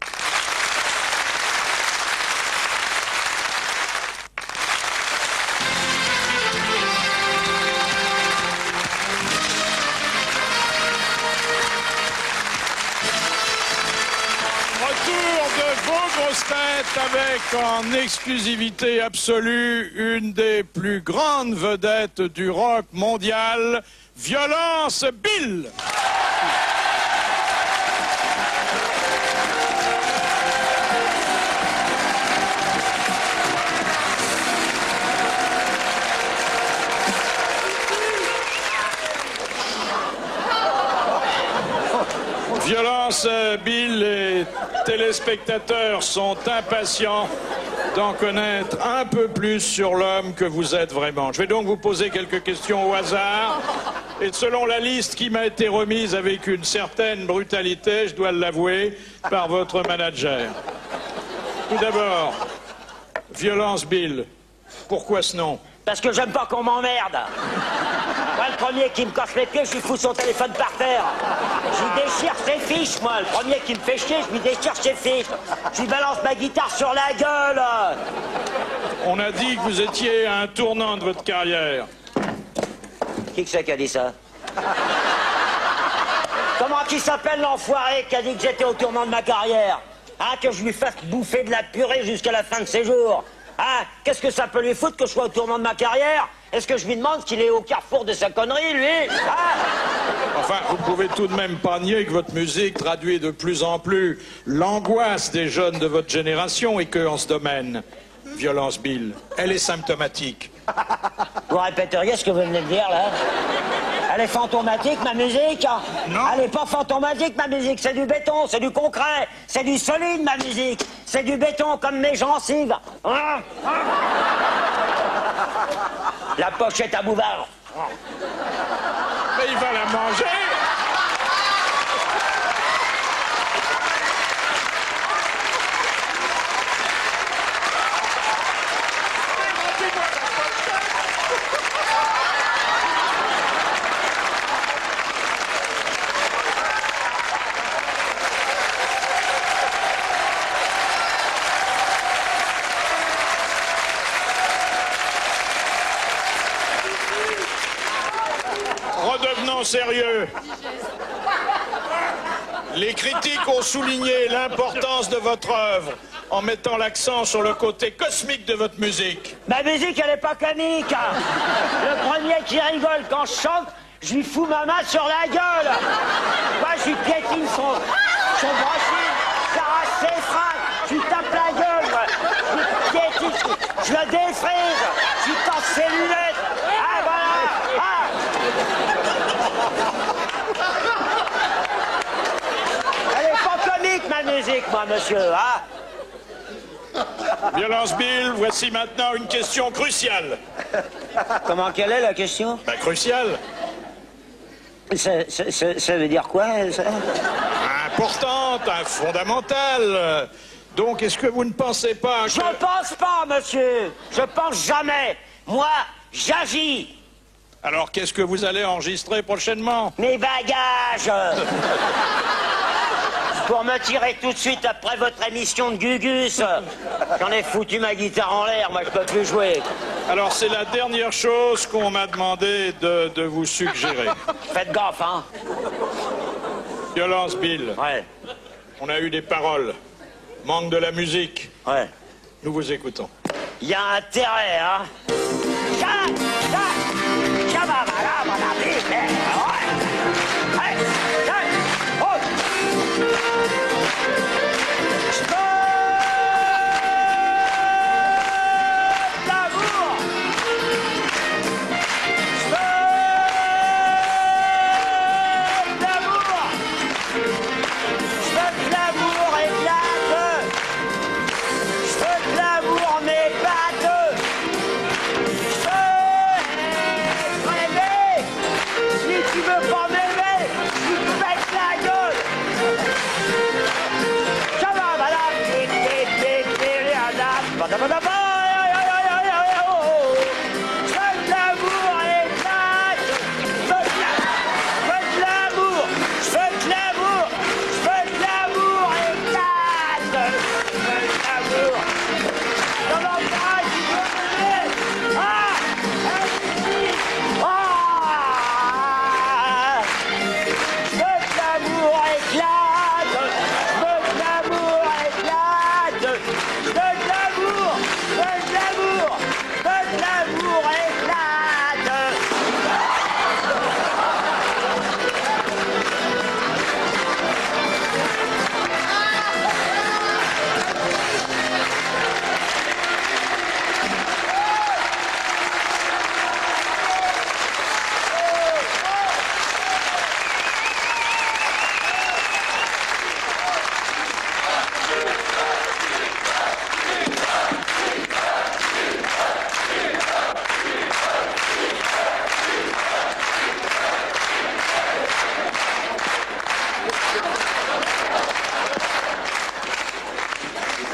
Retour de vos grosses têtes avec en exclusivité absolue une des plus grandes vedettes du rock mondial, Violence Bill. Violence Bill, les téléspectateurs sont impatients d'en connaître un peu plus sur l'homme que vous êtes vraiment. Je vais donc vous poser quelques questions au hasard. Et selon la liste qui m'a été remise avec une certaine brutalité, je dois l'avouer, par votre manager. Tout d'abord, Violence Bill. Pourquoi ce nom? Parce que j'aime pas qu'on m'emmerde. Moi, le premier qui me casse les pieds, je lui fous son téléphone par terre. Je lui déchire ses fiches, moi. Le premier qui me fait chier, je lui déchire ses fiches. Je lui balance ma guitare sur la gueule. On a dit que vous étiez à un tournant de votre carrière. Qui que c'est qui a dit ça? Comment qui s'appelle l'enfoiré qui a dit que j'étais au tournant de ma carrière? Hein, que je lui fasse bouffer de la purée jusqu'à la fin de ses jours? Hein, qu'est-ce que ça peut lui foutre que je sois au tournant de ma carrière? Est-ce que je lui demande qu'il est au carrefour de sa connerie, lui? Hein? Enfin, vous pouvez tout de même pas nier que votre musique traduit de plus en plus l'angoisse des jeunes de votre génération et que, en ce domaine, Violence Bill, elle est symptomatique. Vous répéteriez ce que vous venez de dire, là? Elle est fantomatique, ma musique? Non. Elle n'est pas fantomatique, ma musique. C'est du béton, c'est du concret, c'est du solide, ma musique. C'est du béton comme mes gencives. Hein? La pochette à Bouvard. Mais il va la manger. Redevenons sérieux. Les critiques ont souligné l'importance de votre œuvre en mettant l'accent sur le côté cosmique de votre musique. Ma musique, elle est pas comique. Le premier qui rigole quand je chante, je lui fous ma main sur la gueule. Moi, je lui piétine son brushing, j'arrache ses fringues, je lui tape la gueule, moi. Je lui piétine, je le défrise, je lui casse ses lunettes. Ah, voilà. Ah. Elle est pas comique, ma musique, moi, monsieur, hein? Violence Bill, voici maintenant une question cruciale. Comment, quelle est la question? Ben, cruciale. Ça veut dire quoi, ça? Importante, fondamentale. Donc, est-ce que vous ne pensez pas que... Je pense pas, monsieur. Je pense jamais. Moi, j'agis. Alors, qu'est-ce que vous allez enregistrer prochainement? Mes bagages. Pour me tirer tout de suite après votre émission de Gugus. J'en ai foutu ma guitare en l'air, moi je peux plus jouer. Alors, c'est la dernière chose qu'on m'a demandé de vous suggérer. Faites gaffe, hein. Violence, Bill. Ouais. On a eu des paroles. Manque de la musique. Ouais. Nous vous écoutons. Il y a intérêt, hein.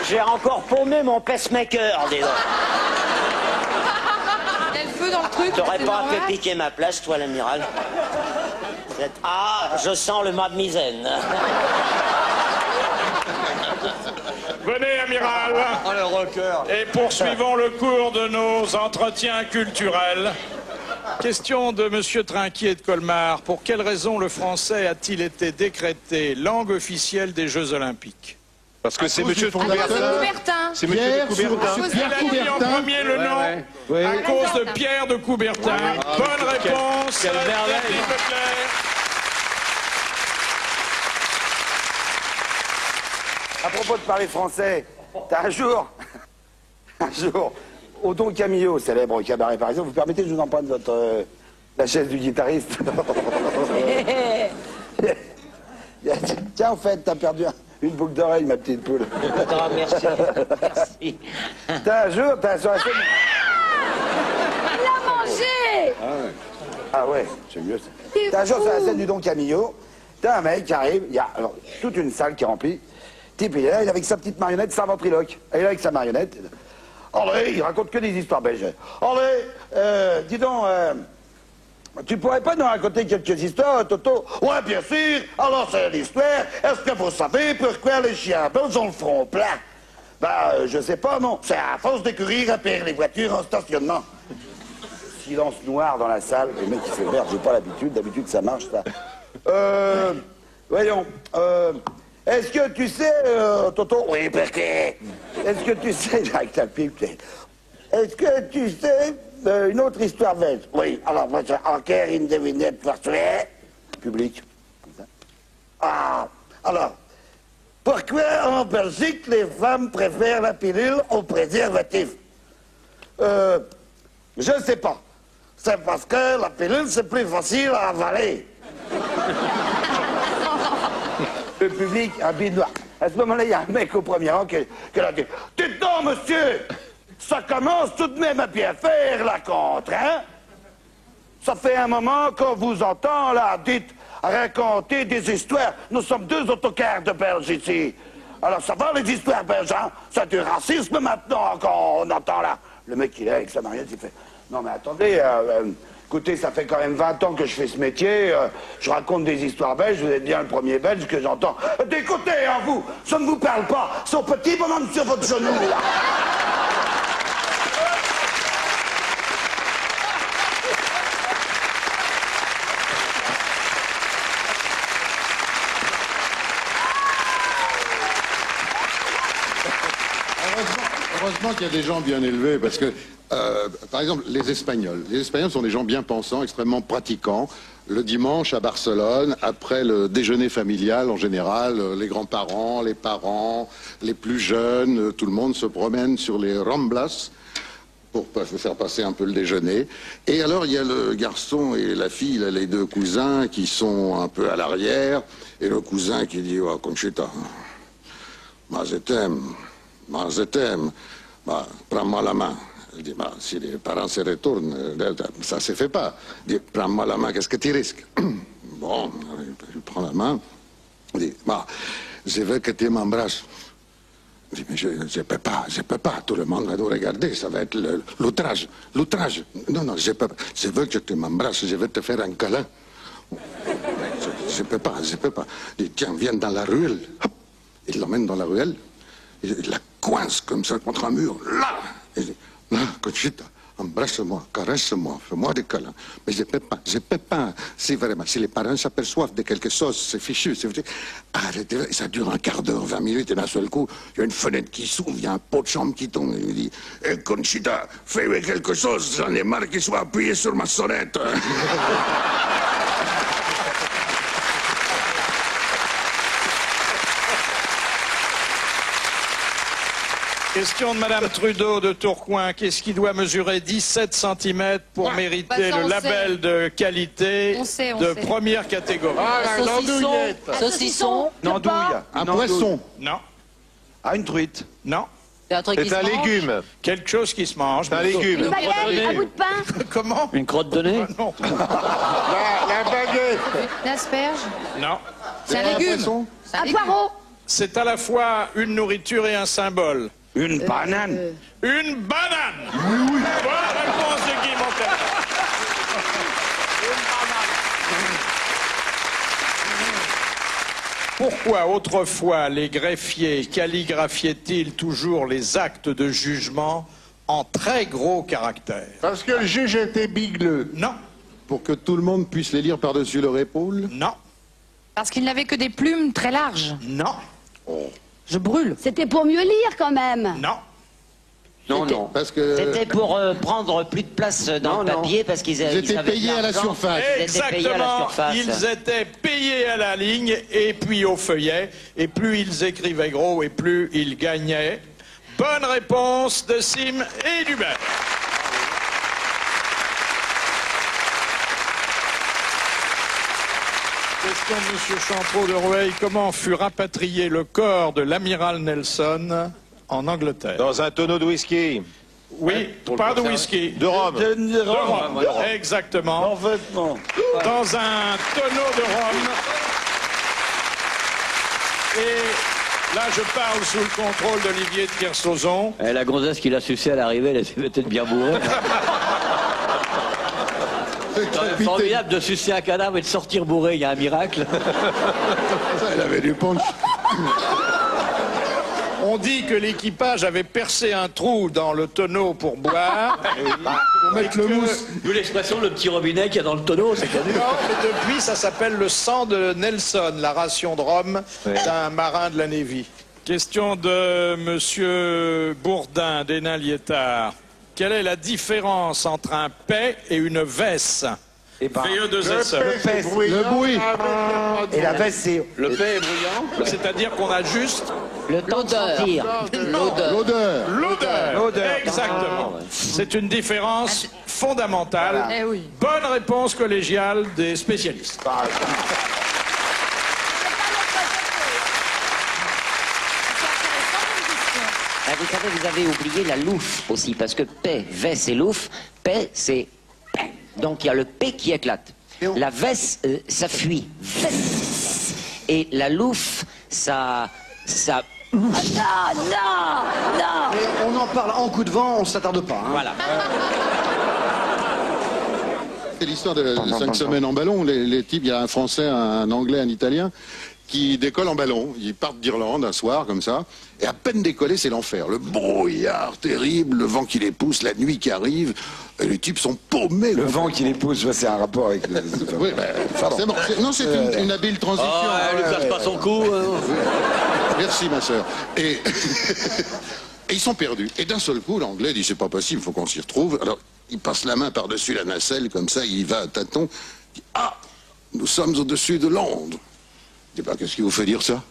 J'ai encore paumé mon pacemaker, dis donc. Il y a le feu dans le truc. T'aurais c'est pas un normal. peu piqué ma place, toi, l'amiral? Ah, je sens le mât de misaine. Venez, amiral. Oh, le rocker. Et poursuivons le cours de nos entretiens culturels. Question de Monsieur Trinquier de Colmar. Pour quelle raison le français a-t-il été décrété langue officielle des Jeux Olympiques? Parce que c'est monsieur Coubertin. C'est monsieur de Coubertin. Il a mis en premier le nom à cause de Pierre de Coubertin. Bonne réponse. Quelle merveille. Philippe Leclerc. À propos de parler français, t'as un jour, au Don Camillo, célèbre cabaret parisien, vous permettez que je vous emprunte la chaise du guitariste? Tiens, en fait, t'as perdu une boucle d'oreille, ma petite poule. Oh, merci. Merci. T'as un jour, t'as sur la scène... Il l'a mangé. Ah ouais, c'est mieux ça. T'as un jour sur la scène du Don Camillo, t'as un mec qui arrive, il y a alors, toute une salle qui est remplie. Type, il est là, il est avec sa petite marionnette, c'est un ventriloque. Il est là avec sa marionnette. Allez, il raconte que des histoires belges. Allez, dis donc, tu pourrais pas nous raconter quelques histoires, Toto? Ouais, bien sûr. Alors, c'est l'histoire. Est-ce que vous savez pourquoi les chiens belges ont le front plat? Ben, je sais pas, non. C'est à force de courir après les voitures en stationnement. Silence noir dans la salle. Le mec, il fait merde, j'ai pas l'habitude. D'habitude, ça marche, ça. Voyons, est-ce que tu sais, Toto? Oui, parce que... Est-ce que tu sais... Avec ta pipe, est-ce que tu sais une autre histoire belge? Oui, alors, moi, c'est encore une devinette pour toi. Public. Ah, alors, pourquoi en Belgique les femmes préfèrent la pilule au préservatif? Je ne sais pas. C'est parce que la pilule, c'est plus facile à avaler. Le public, un binois. À ce moment-là, il y a un mec au premier rang qui a dit « Dites donc, monsieur, ça commence tout de même à bien faire, la contre, hein? Ça fait un moment qu'on vous entend, là, dites, raconter des histoires. Nous sommes 2 autocars de Belges ici. Alors ça va, les histoires belges, hein? C'est du racisme maintenant, quand on entend, là. Le mec, il est avec sa mariette, il fait... Non, mais attendez, écoutez, ça fait quand même 20 ans que je fais ce métier. Je raconte des histoires belges, vous êtes bien le premier belge que j'entends. Écoutez, hein, vous, ça ne vous parle pas. Son petit bonhomme sur votre genou, là. Heureusement qu'il y a des gens bien élevés, parce que, par exemple, les Espagnols. Les Espagnols sont des gens bien pensants, extrêmement pratiquants. Le dimanche, à Barcelone, après le déjeuner familial, en général, les grands-parents, les parents, les plus jeunes, tout le monde se promène sur les Ramblas pour faire passer un peu le déjeuner. Et alors, il y a le garçon et la fille, là, les 2 cousins, qui sont un peu à l'arrière. Et le cousin qui dit, oh, Conchita, moi je t'aime. Moi, je t'aime. Bah, prends-moi la main. Elle dit, bah, si les parents se retournent, ça ne se fait pas. Elle dit, prends-moi la main, qu'est-ce que tu risques? Bon, il prend la main. Il dit, bah, je veux que tu m'embrasses. Je dis, mais je ne peux pas, tout le monde va nous regarder, ça va être l'outrage, l'outrage. Non, non, je peux pas. Je veux que tu m'embrasses, je vais te faire un câlin. Je peux pas. Il dit, tiens, viens dans la ruelle. Hop. Il l'emmène dans la ruelle. Il la coince comme ça contre un mur, là. Il dit, là, Conchita, embrasse-moi, caresse-moi, fais-moi des câlins. Mais je peux pas. Si vraiment, si les parents s'aperçoivent de quelque chose, c'est fichu, arrêtez, ça dure un quart d'heure, 20 minutes, et d'un seul coup, il y a une fenêtre qui s'ouvre, il y a un pot de chambre qui tombe, et il me dit, Conchita, fais quelque chose, j'en ai marre qu'il soit appuyé sur ma sonnette. Question de Madame Trudeau de Tourcoing. Qu'est-ce qui doit mesurer 17 cm pour mériter le label de qualité de première catégorie? Saucisson. Une andouille. Un poisson. Non. Ah, une truite. Non. C'est un truc qui se mange. légume. Quelque chose qui se mange. C'est un légume. Une baguette, un bout de pain. Comment? Une crotte de nez? Non. La baguette. L'asperge. Non. C'est un légume. Un poireau. C'est à la fois une nourriture et un symbole. Une banane. Une banane. Oui. Bonne réponse de Guy Montel. Pourquoi autrefois les greffiers calligraphiaient-ils toujours les actes de jugement en très gros caractères? Parce que le juge était bigleux. Non. Pour que tout le monde puisse les lire par-dessus leur épaule? Non. Parce qu'il n'avait que des plumes très larges. Non. Je brûle. C'était pour mieux lire quand même. Non. Non. Parce que... C'était pour prendre plus de place dans le papier parce qu'ils étaient payés à la surface. Exactement. Ils étaient payés à la ligne et puis au feuillet. Et plus ils écrivaient gros et plus ils gagnaient. Bonne réponse de Sim et Dubert. Question de M. Champeau de Rueil. Comment fut rapatrié le corps de l'amiral Nelson en Angleterre? Dans un tonneau de whisky. Oui, pas de whisky. De rhum. De rhum. Exactement. Dans un tonneau de rhum. Et là, je parle sous le contrôle d'Olivier de Kersauzon. La gonzesse qui l'a sucé à l'arrivée, elle était peut-être bien bourrée. C'est formidable de sucer un cadavre et de sortir bourré, il y a un miracle. Elle avait du punch. On dit que l'équipage avait percé un trou dans le tonneau pour boire. Pour mettre le mousse. D'où l'expression le petit robinet qu'il y a dans le tonneau, c'est connu. Non, mais depuis, ça s'appelle le sang de Nelson, la ration de rhum d'un marin de la Navy. Question de Monsieur Bourdin, d'Hénin-Liétard. Quelle est la différence entre un paix et une vesse? VE2SE. Le bruit. Et la veste, c'est... Le paix est bruyant, c'est-à-dire qu'on a juste le temps de sentir. L'odeur. L'odeur. Exactement. C'est une différence fondamentale. Eh oui. Bonne réponse collégiale des spécialistes. Vous savez, vous avez oublié la louffe aussi, parce que paix, vesse et louffe, paix, c'est paix. Donc il y a le P qui éclate. La veste, ça fuit. Et la louffe, ça... Ah, non, non, non. Mais on en parle en coup de vent, on s'attarde pas. Hein. Voilà. C'est l'histoire de 5 semaines en ballon. Les types, il y a un Français, un Anglais, un Italien, qui décollent en ballon. Ils partent d'Irlande un soir, comme ça, et à peine décollés, c'est l'enfer. Le brouillard terrible, le vent qui les pousse, la nuit qui arrive, et les types sont paumés. Le vent qui les pousse, c'est un rapport avec... Oui, forcément. Non, c'est une habile transition. Oh, elle ne casse pas son cou. Merci, ma sœur. Et... et ils sont perdus. Et d'un seul coup, l'Anglais dit, c'est pas possible, il faut qu'on s'y retrouve. Alors, il passe la main par-dessus la nacelle, comme ça, il va à tâtons. Il dit, ah, nous sommes au-dessus de Londres. Je dis, bah, qu'est-ce qui vous fait dire ça?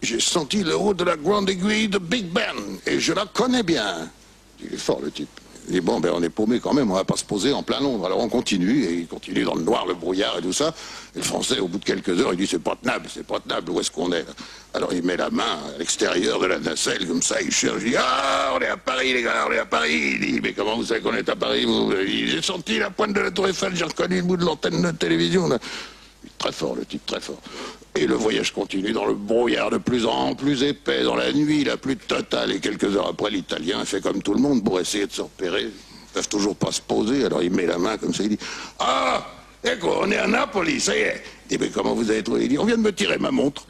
J'ai senti le haut de la grande aiguille de Big Ben, et je la connais bien. Il est fort, le type. Il dit, bon, ben, on est paumé quand même, on va pas se poser en plein Londres. Alors on continue, et il continue dans le noir, le brouillard et tout ça. Et le Français, au bout de quelques heures, il dit, c'est pas tenable, où est-ce qu'on est, là? Alors il met la main à l'extérieur de la nacelle, comme ça, il cherche, il dit, ah, on est à Paris, les gars, on est à Paris. Il dit, mais comment vous savez qu'on est à Paris, vous? J'ai senti la pointe de la tour Eiffel, j'ai reconnu le bout de l'antenne de télévision, là. Très fort, le type, très fort. Et le voyage continue dans le brouillard de plus en plus épais, dans la nuit la plus totale. Et quelques heures après, l'Italien fait comme tout le monde pour essayer de se repérer. Ils peuvent toujours pas se poser, alors il met la main comme ça, il dit, ah, écoute, on est à Napoli, ça y est. Il dit, mais comment vous avez trouvé? Il dit, on vient de me tirer ma montre.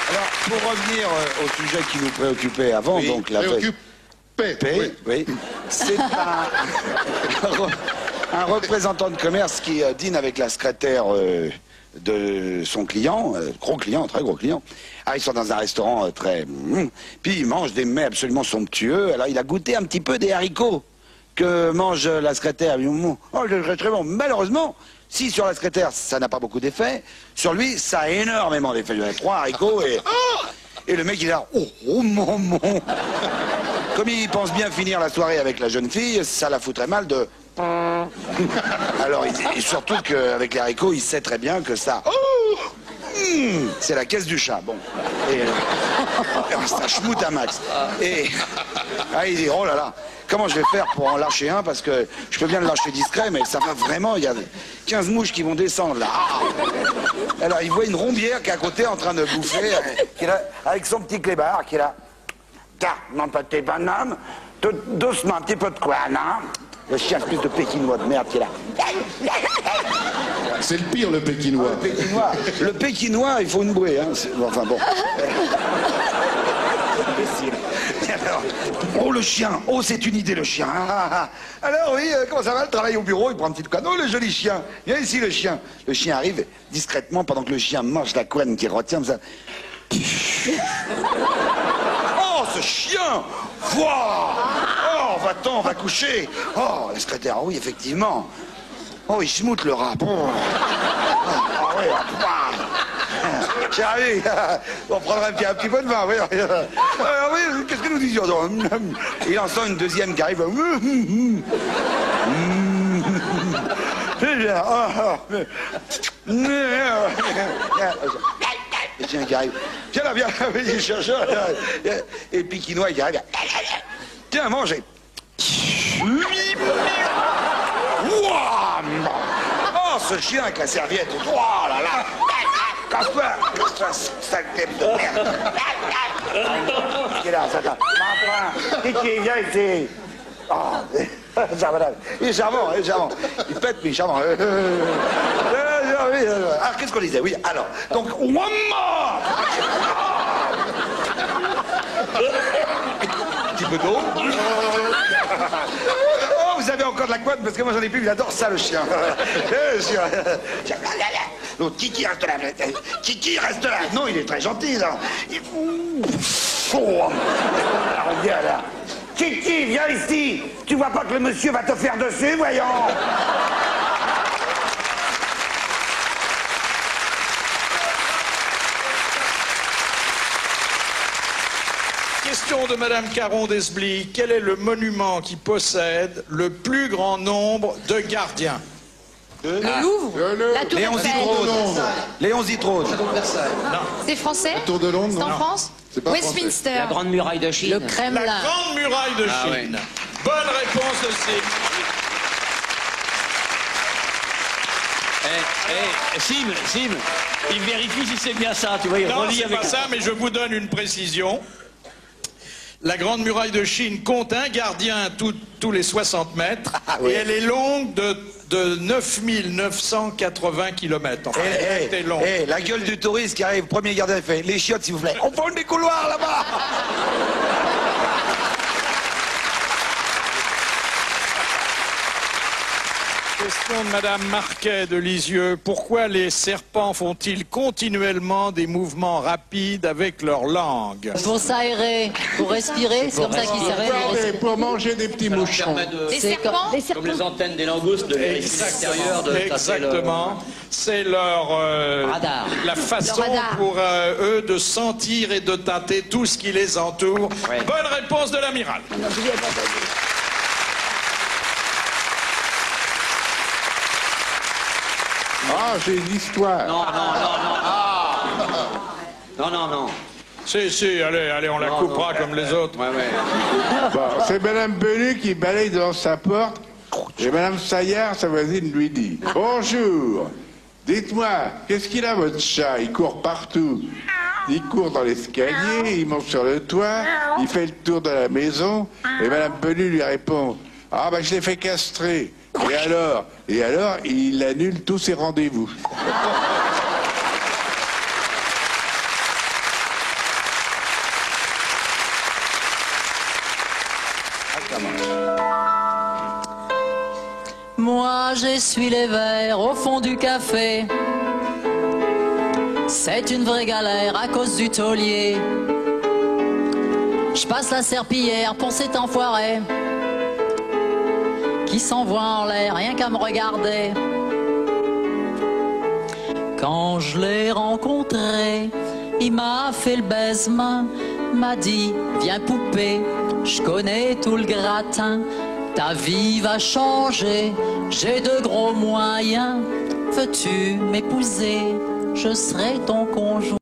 Alors, pour revenir au sujet qui nous préoccupait avant, oui, donc la oui. C'est un représentant de commerce qui dîne avec la secrétaire de son client, gros client, très gros client. Ah, ils sont dans un restaurant très... Puis ils mangent des mets absolument somptueux. Alors il a goûté un petit peu des haricots que mange la secrétaire. Oh, c'est très bon. Malheureusement, si sur la secrétaire ça n'a pas beaucoup d'effet, sur lui ça a énormément d'effet. Il y a 3 haricots et le mec il a... Oh mon... Comme il pense bien finir la soirée avec la jeune fille, ça la foutrait mal de... Alors, et surtout qu'avec les haricots, il sait très bien que ça... c'est la caisse du chat, bon. Et ça schmoute à max. Et il dit, oh là là, comment je vais faire pour en lâcher un? Parce que je peux bien le lâcher discret, mais ça va vraiment, il y a 15 mouches qui vont descendre, là. Alors, il voit une rombière qui est à côté en train de bouffer, qui est là, avec son petit clébard, qui est là. Tiens, non pas tes bananes, doucement, un petit peu de quoi, non? Le chien, espèce de pékinois de merde qui est là. C'est le pire, le pékinois. Le pékinois, il faut une bouée, hein. Enfin bon. Alors, oh le chien, oh c'est une idée le chien. Alors oui, comment ça va, le travail au bureau, il prend un petit canot, oh, le joli chien. Viens ici le chien. Le chien arrive discrètement pendant que le chien mange la couenne qu'il retient comme ça. Oh ce chien! Wow! Oh va-t'en, on va coucher. Oh la secrétaire, oui effectivement. Oh il schmoute le rat. Oh oui, chérie, on prendra un petit peu de vin, oui. Oui, qu'est-ce que nous disions donc? Il en sent une deuxième qui arrive. Le chien qui arrive. Viens là, viens là, il cherche. Et puis Quinois, il arrive. Tiens, mangez. Oh, ce chien avec la serviette. Oh là là. Casse-toi, sale tête de merde. Qui est là, ça t'a. Kiki, viens ici. Oh, il est charmant, il est charmant. Il pète, mais il est charmant. Alors, qu'est-ce qu'on disait? Oui, alors, donc, one more. Un petit peu d'eau. Oh, vous avez encore de la couette, parce que moi j'en ai plus, il adore ça, le chien. L'autre, Kiki reste là. Kiki reste là. Non, il est très gentil, là. Alors, viens là. Kiki, viens ici. Tu vois pas que le monsieur va te faire dessus, voyons. Question de Madame Caron d'Esbly. Quel est le monument qui possède le plus grand nombre de gardiens? Le Louvre, la Tour Léon Eiffel. Zitrone. Léon Zitrone. C'est français? Tour de Londres, C'est en non. France? Westminster. La Grande Muraille de Chine. Le Kremlin. La Grande Muraille de Chine. Bonne réponse de Sim. Sim, il vérifie si c'est bien ça, tu vois, il Non, relie c'est avec... pas ça, mais je vous donne une précision. La Grande Muraille de Chine compte un gardien tous les 60 mètres et elle est longue de 9980 km. Enfin, elle est longue. La gueule du touriste qui arrive, premier gardien, il fait les chiottes s'il vous plaît. On prend des couloirs là-bas. Question de Madame Marquet de Lisieux. Pourquoi les serpents font-ils continuellement des mouvements rapides avec leur langue? Pour s'aérer, pour respirer, c'est comme ça qu'ils s'aèrent. Pour manger des petits mouchons. Les serpents. Comme les antennes des langoustes de l'extérieur de Exactement. C'est leur radar. La façon Le radar. pour eux de sentir et de tâter tout ce qui les entoure. Bonne réponse de l'amiral. Ah, j'ai une histoire. Non. Si, allez, on la coupera comme les autres. Bon, c'est Madame Belu qui balaye devant sa porte et Madame Saillard, sa voisine, lui dit « Bonjour, dites-moi, qu'est-ce qu'il a votre chat? Il court partout. Il court dans l'escalier, il monte sur le toit, il fait le tour de la maison. » Et Madame Belu lui répond « Ah, ben je l'ai fait castrer. Et alors, il annule tous ses rendez-vous. » Moi j'essuie les verres au fond du café. C'est une vraie galère à cause du taulier. Je passe la serpillière pour cet enfoiré qui s'envoie en l'air rien qu'à me regarder. Quand je l'ai rencontré, il m'a fait le baisement, m'a dit viens poupée, je connais tout le gratin. Ta vie va changer, j'ai de gros moyens. Veux-tu m'épouser? Je serai ton conjoint.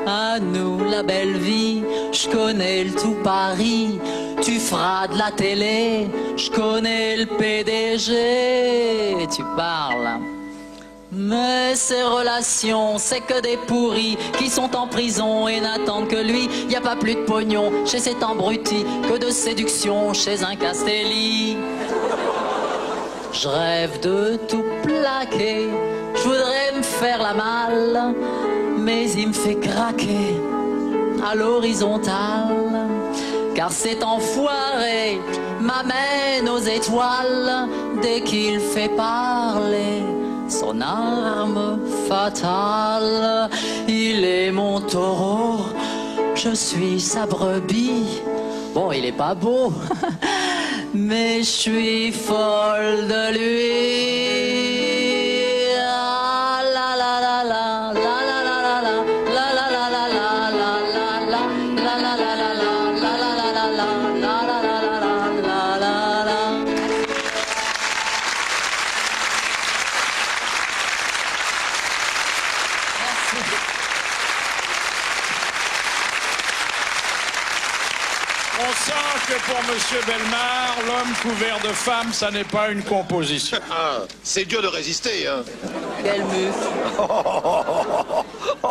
À nous la belle vie, je connais le tout Paris. Tu feras de la télé, je connais le PDG. Tu parles. Mais ces relations, c'est que des pourris qui sont en prison et n'attendent que lui. Y a pas plus de pognon chez cet abruti que de séduction chez un Castelli. Je rêve de tout plaquer, je voudrais me faire la malle, mais il me fait craquer à l'horizontale. Car cet enfoiré m'amène aux étoiles dès qu'il fait parler son arme fatale. Il est mon taureau, je suis sa brebis. Bon, il est pas beau, mais je suis folle de lui. Ah, la la la la la la la la la la la la la la la la la la la On sent que pour Monsieur Bellemare, l'homme couvert de femmes, ça n'est pas une composition. C'est dur de résister, hein. Quel mufle.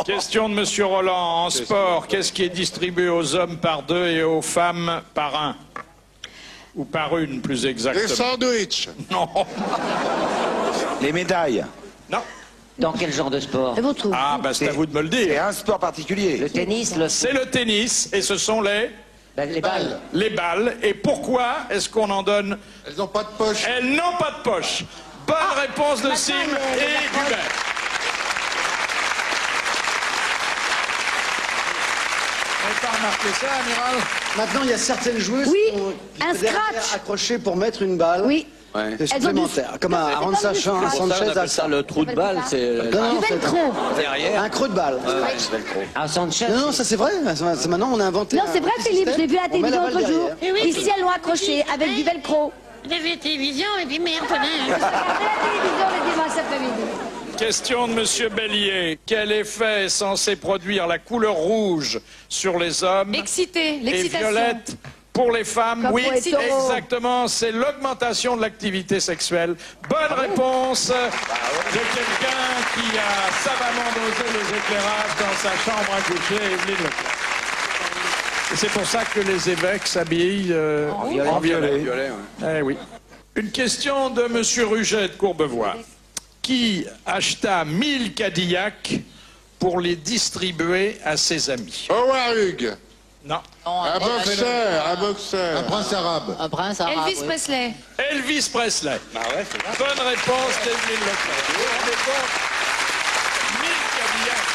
Question de Monsieur Roland. En sport, qu'est-ce qui est distribué aux hommes par 2 et aux femmes par 1? Ou par une, plus exactement. Les sandwichs. Non. Les médailles. Non. Dans quel genre de sport? Ah, bah c'est à vous de me le dire. C'est un sport particulier. Le tennis, C'est le tennis, et ce sont les balles. Les balles. Et pourquoi est-ce qu'on en donne? Elles n'ont pas de poche. Elles n'ont pas de poche. Bonne réponse de Sim et Hubert. Vous n'avez pas remarqué ça, amiral? Maintenant, il y a certaines joueuses qui un peuvent derrière scratch. accrocher pour mettre une balle. Oui. Ouais. C'est supplémentaire. Comme un Aranza On Sanchez. appelle ça le trou de balle, c'est Non, Du c'est velcro. derrière. un creux de balle. Un Sanchez. Non, ça c'est vrai. C'est maintenant on a inventé. Non, c'est vrai, un Philippe, je l'ai vu à la système, on met télévision la balle l'autre jour. derrière. Ici, elles l'ont accroché avec du velcro. J'ai vu la télévision et puis merde. Regardez la télévision le dimanche après-midi. Question de Monsieur Bélier. Quel effet est censé produire la couleur rouge sur les hommes Excité, et l'excitation. violette pour les femmes? Comme Oui, pour les taureaux. exactement. C'est l'augmentation de l'activité sexuelle. Bonne réponse de quelqu'un qui a savamment dosé les éclairages dans sa chambre à coucher, Evelyne Leclerc. Et c'est pour ça que les évêques s'habillent en violet. Eh oui. Une question de Monsieur Ruget de Courbevoie. Qui acheta 1000 Cadillacs pour les distribuer à ses amis? Howard Hughes. Non. Un boxeur, un boxeur. Un prince arabe. Un prince arabe. Elvis oui. Presley. Elvis Presley. Bah ouais, c'est ça. Bonne réponse d'Evelyne Leclerc. Vous vous rendez compte? 1000 Cadillacs.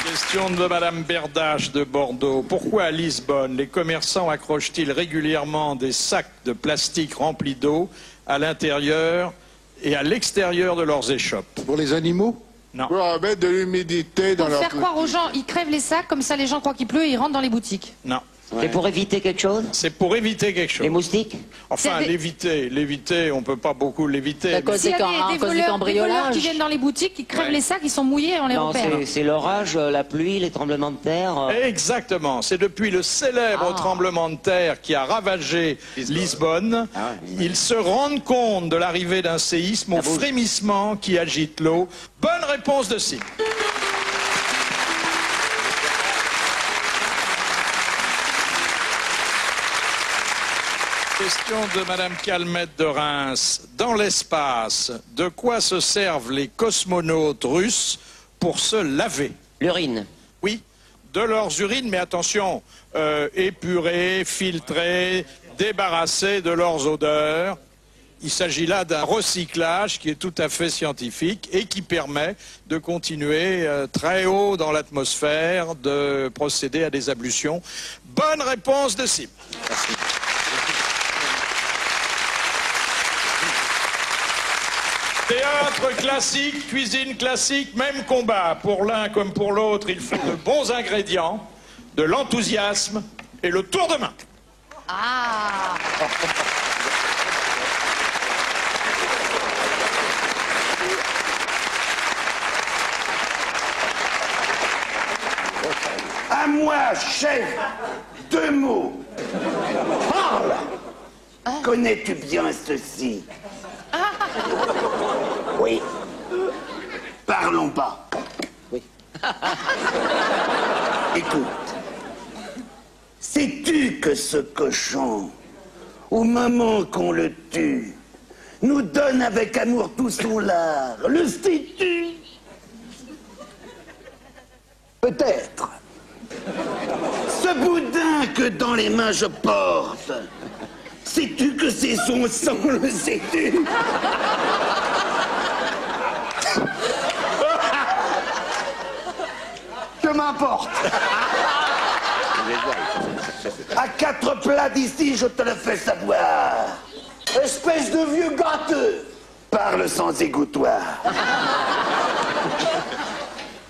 Question de Madame Berdache de Bordeaux. Pourquoi à Lisbonne, les commerçants accrochent-ils régulièrement des sacs de plastique remplis d'eau à l'intérieur et à l'extérieur de leurs échoppes? Pour les animaux? Non. Pour mettre de l'humidité dans Pour leur faire croire aux gens, ils crèvent les sacs, comme ça les gens croient qu'il pleut et ils rentrent dans les boutiques. Non. C'est pour éviter quelque chose? C'est pour éviter quelque chose. Les moustiques? Enfin, C'est des- l'éviter, on peut pas beaucoup l'éviter. À cause S'il y a des des voleurs qui cambriolages. viennent dans les boutiques, ils crèvent Ouais. les sacs, ils sont mouillés, on les Non, repère. c'est l'orage, la pluie, les tremblements de terre. Exactement. C'est depuis le célèbre tremblement de terre qui a ravagé Lisbonne. Ils se rendent compte de l'arrivée d'un séisme au frémissement qui agite l'eau. Bonne réponse de Sim. Question de Madame Calmette de Reims. Dans l'espace, de quoi se servent les cosmonautes russes pour se laver? L'urine. Oui, de leurs urines, mais attention, épurées, filtrées, débarrassées de leurs odeurs. Il s'agit là d'un recyclage qui est tout à fait scientifique et qui permet de continuer très haut dans l'atmosphère, de procéder à des ablutions. Bonne réponse de Sim. Merci. Théâtre classique, cuisine classique, même combat. Pour l'un comme pour l'autre, il faut de bons ingrédients, de l'enthousiasme et le tour de main. Ah. À moi, chef, 2 mots. Parle. Connais-tu bien ceci? Oui. Parlons pas. Oui. Écoute. Sais-tu que ce cochon, au moment qu'on le tue, nous donne avec amour tout son lard? Le sais-tu? Peut-être. Ce boudin que dans les mains je porte, sais-tu que c'est son sang, le sais-tu? Que m'importe. À 4 plats d'ici, je te le fais savoir. Espèce de vieux gâteux. Parle sans égouttoir.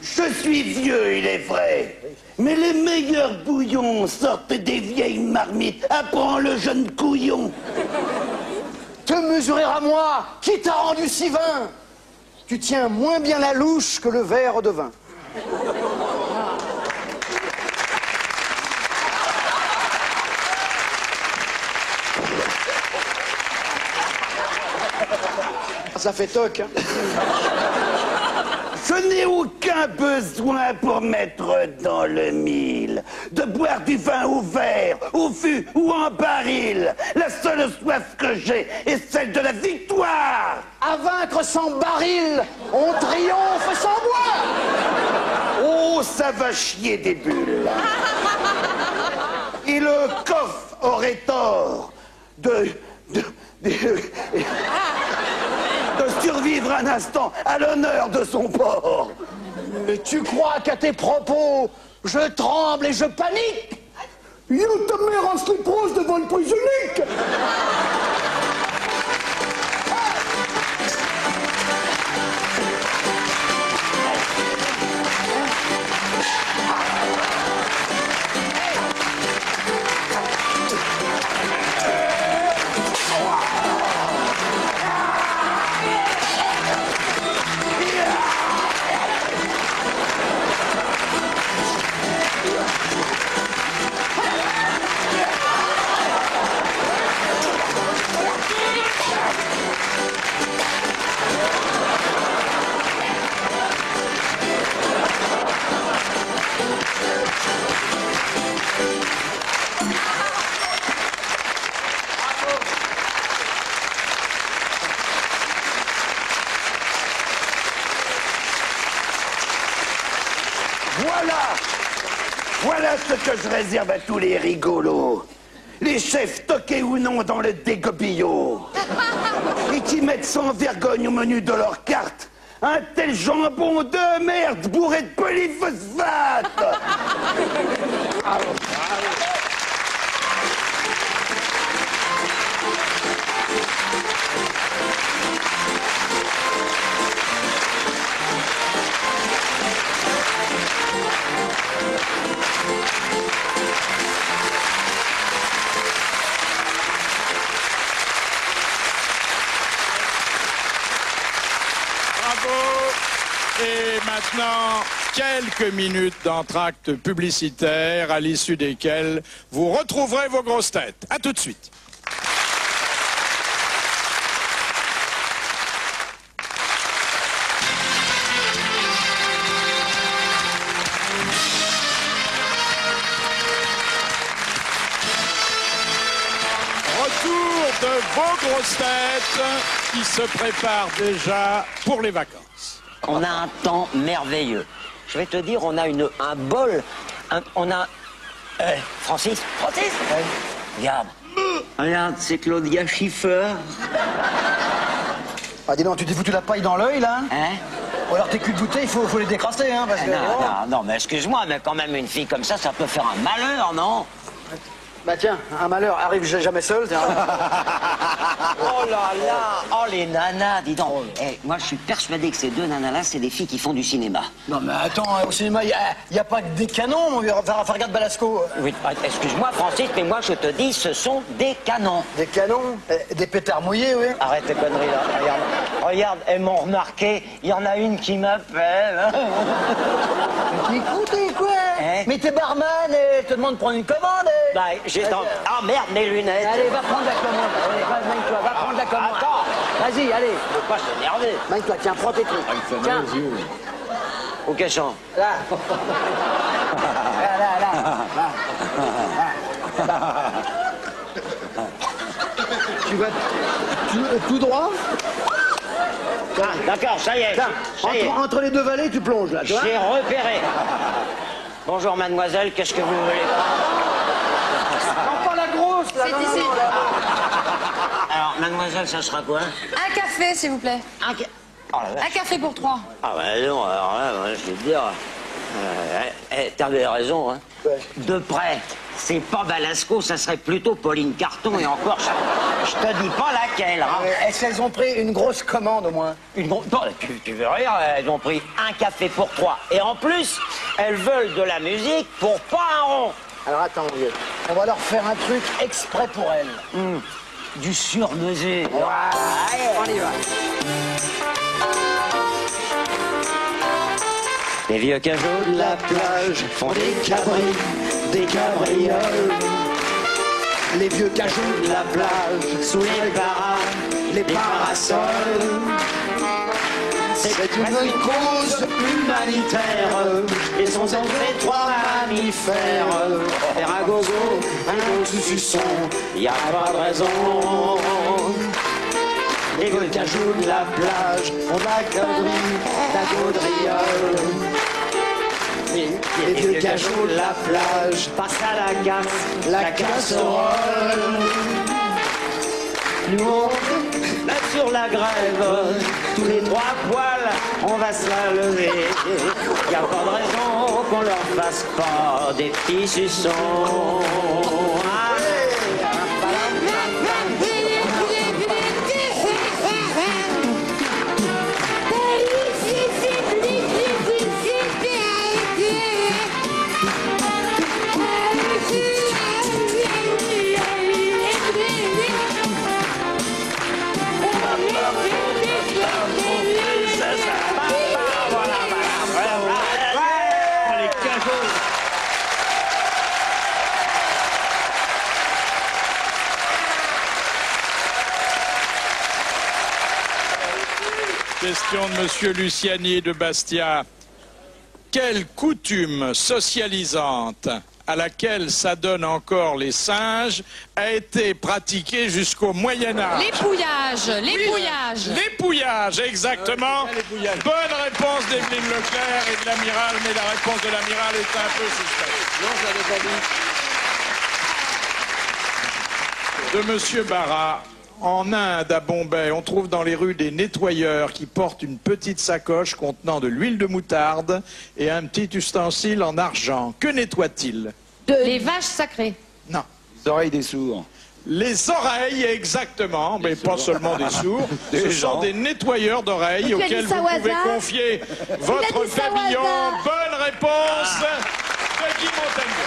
Je suis vieux, il est vrai. Mais les meilleurs bouillons sortent des vieilles marmites. Apprends le jeune couillon. Te mesurer à moi, qui t'a rendu si vain? Tu tiens moins bien la louche que le verre de vin. Ça fait toc, hein. Je n'ai aucun besoin pour mettre dans le mille, de boire du vin au verre, au fût ou en baril. La seule soif que j'ai est celle de la victoire. À vaincre sans baril, on triomphe sans bois. Oh, ça va chier des bulles. Et le coffre aurait tort de survivre un instant à l'honneur de son port. Mais tu crois qu'à tes propos, je tremble et je panique? Yo, ta mère en slip-rose devant le poisonnique. Voilà ce que je réserve à tous les rigolos. Les chefs toqués ou non dans le dégoupillot. Et qui mettent sans vergogne au menu de leur carte un tel jambon de merde bourré de polyphosphate. Et maintenant, quelques minutes d'entracte publicitaire à l'issue desquels vous retrouverez vos grosses têtes. À tout de suite. Retour de vos grosses têtes qui se préparent déjà pour les vacances. On a un temps merveilleux. Je vais te dire, on a un bol. On a... Francis, regarde. Regarde, c'est Claudia Schiffer. Ah, dis donc, tu t'es foutu la paille dans l'œil, là? Hein? Ou alors tes culs de bouteille, il faut les décrasser, hein, parce que... Non, mais excuse-moi, mais quand même, une fille comme ça peut faire un malheur, non? Bah tiens, un malheur arrive jamais seul. Oh là là, oh les nanas, dis donc. Moi, je suis persuadé que ces deux nanas-là, c'est des filles qui font du cinéma. Non, mais attends, au cinéma, il n'y a pas que des canons. Enfin, regarde Balasco. Oui, excuse-moi, Francis, mais moi, je te dis, ce sont des canons. Des canons? Des pétards mouillés, oui. Arrête tes conneries, là. Regarde, elles m'ont remarqué. Il y en a une qui m'appelle. Écoutez, quoi? Mais t'es barman, et te demande de prendre une commande. Bah, ah merde, mes lunettes. Allez, va prendre la commande. Allez, magne-toi, va prendre la commande. Attends. Vas-y, allez. Pourquoi je suis énervé? Magne-toi, tiens, prends tes trucs. Tiens. Où qu'elles sont? Là. Là. Tu vas tout droit? Ah, d'accord, ça y est. Entre les deux vallées, tu plonges, là, tu vois? J'ai repéré. Bonjour, mademoiselle, qu'est-ce que vous voulez? Non, pas la grosse, là. C'est ici. Alors, mademoiselle, ça sera quoi? Un café, s'il vous plaît. Un café pour 3. Ah bah non, alors là, je vais te dire... t'avais raison, hein. Ouais. De près, c'est pas Balasco, ça serait plutôt Pauline Carton, et encore, je te dis pas laquelle, hein. Est-ce qu'elles ont pris une grosse commande, au moins? Une grosse... Non, tu veux rire, elles ont pris un café pour 3. Et en plus, elles veulent de la musique pour pas un rond. Alors attends, mon vieux, on va leur faire un truc exprès pour elles. Du sur-mesure. Allez, on y va. Les vieux cajots de la plage font des cabris, des cabrioles. Les vieux cajots de la plage sous les parasols. C'est une cause humanitaire. Ils sont entrés 3 mammifères. Faire un gogo, un suçon, y a pas de raison. Les vieux cajots de la plage font de la connerie, de la gaudriole. Les vieux cajots de la plage passent à la casserole. Nous on là sur la grève, tous les 3 poils, on va se la lever. Y a pas de raison qu'on leur fasse pas des petits suçons. Question de Monsieur Luciani de Bastia. Quelle coutume socialisante à laquelle s'adonnent encore les singes a été pratiquée jusqu'au Moyen-Âge? L'épouillage, l'épouillage. L'épouillage, exactement. Bonne réponse d'Evelyne Leclerc et de l'amiral, mais la réponse de l'amiral est un peu suspecte. Non, je l'avais pas dit. De Monsieur Barra. En Inde, à Bombay, on trouve dans les rues des nettoyeurs qui portent une petite sacoche contenant de l'huile de moutarde et un petit ustensile en argent. Que nettoie-t-il? Les vaches sacrées. Non. Les oreilles des sourds. Les oreilles, exactement, mais pas seulement des sourds. Ce sont des nettoyeurs d'oreilles auxquels vous pouvez confier votre pavillon. Bonne réponse de Guy Montagnier.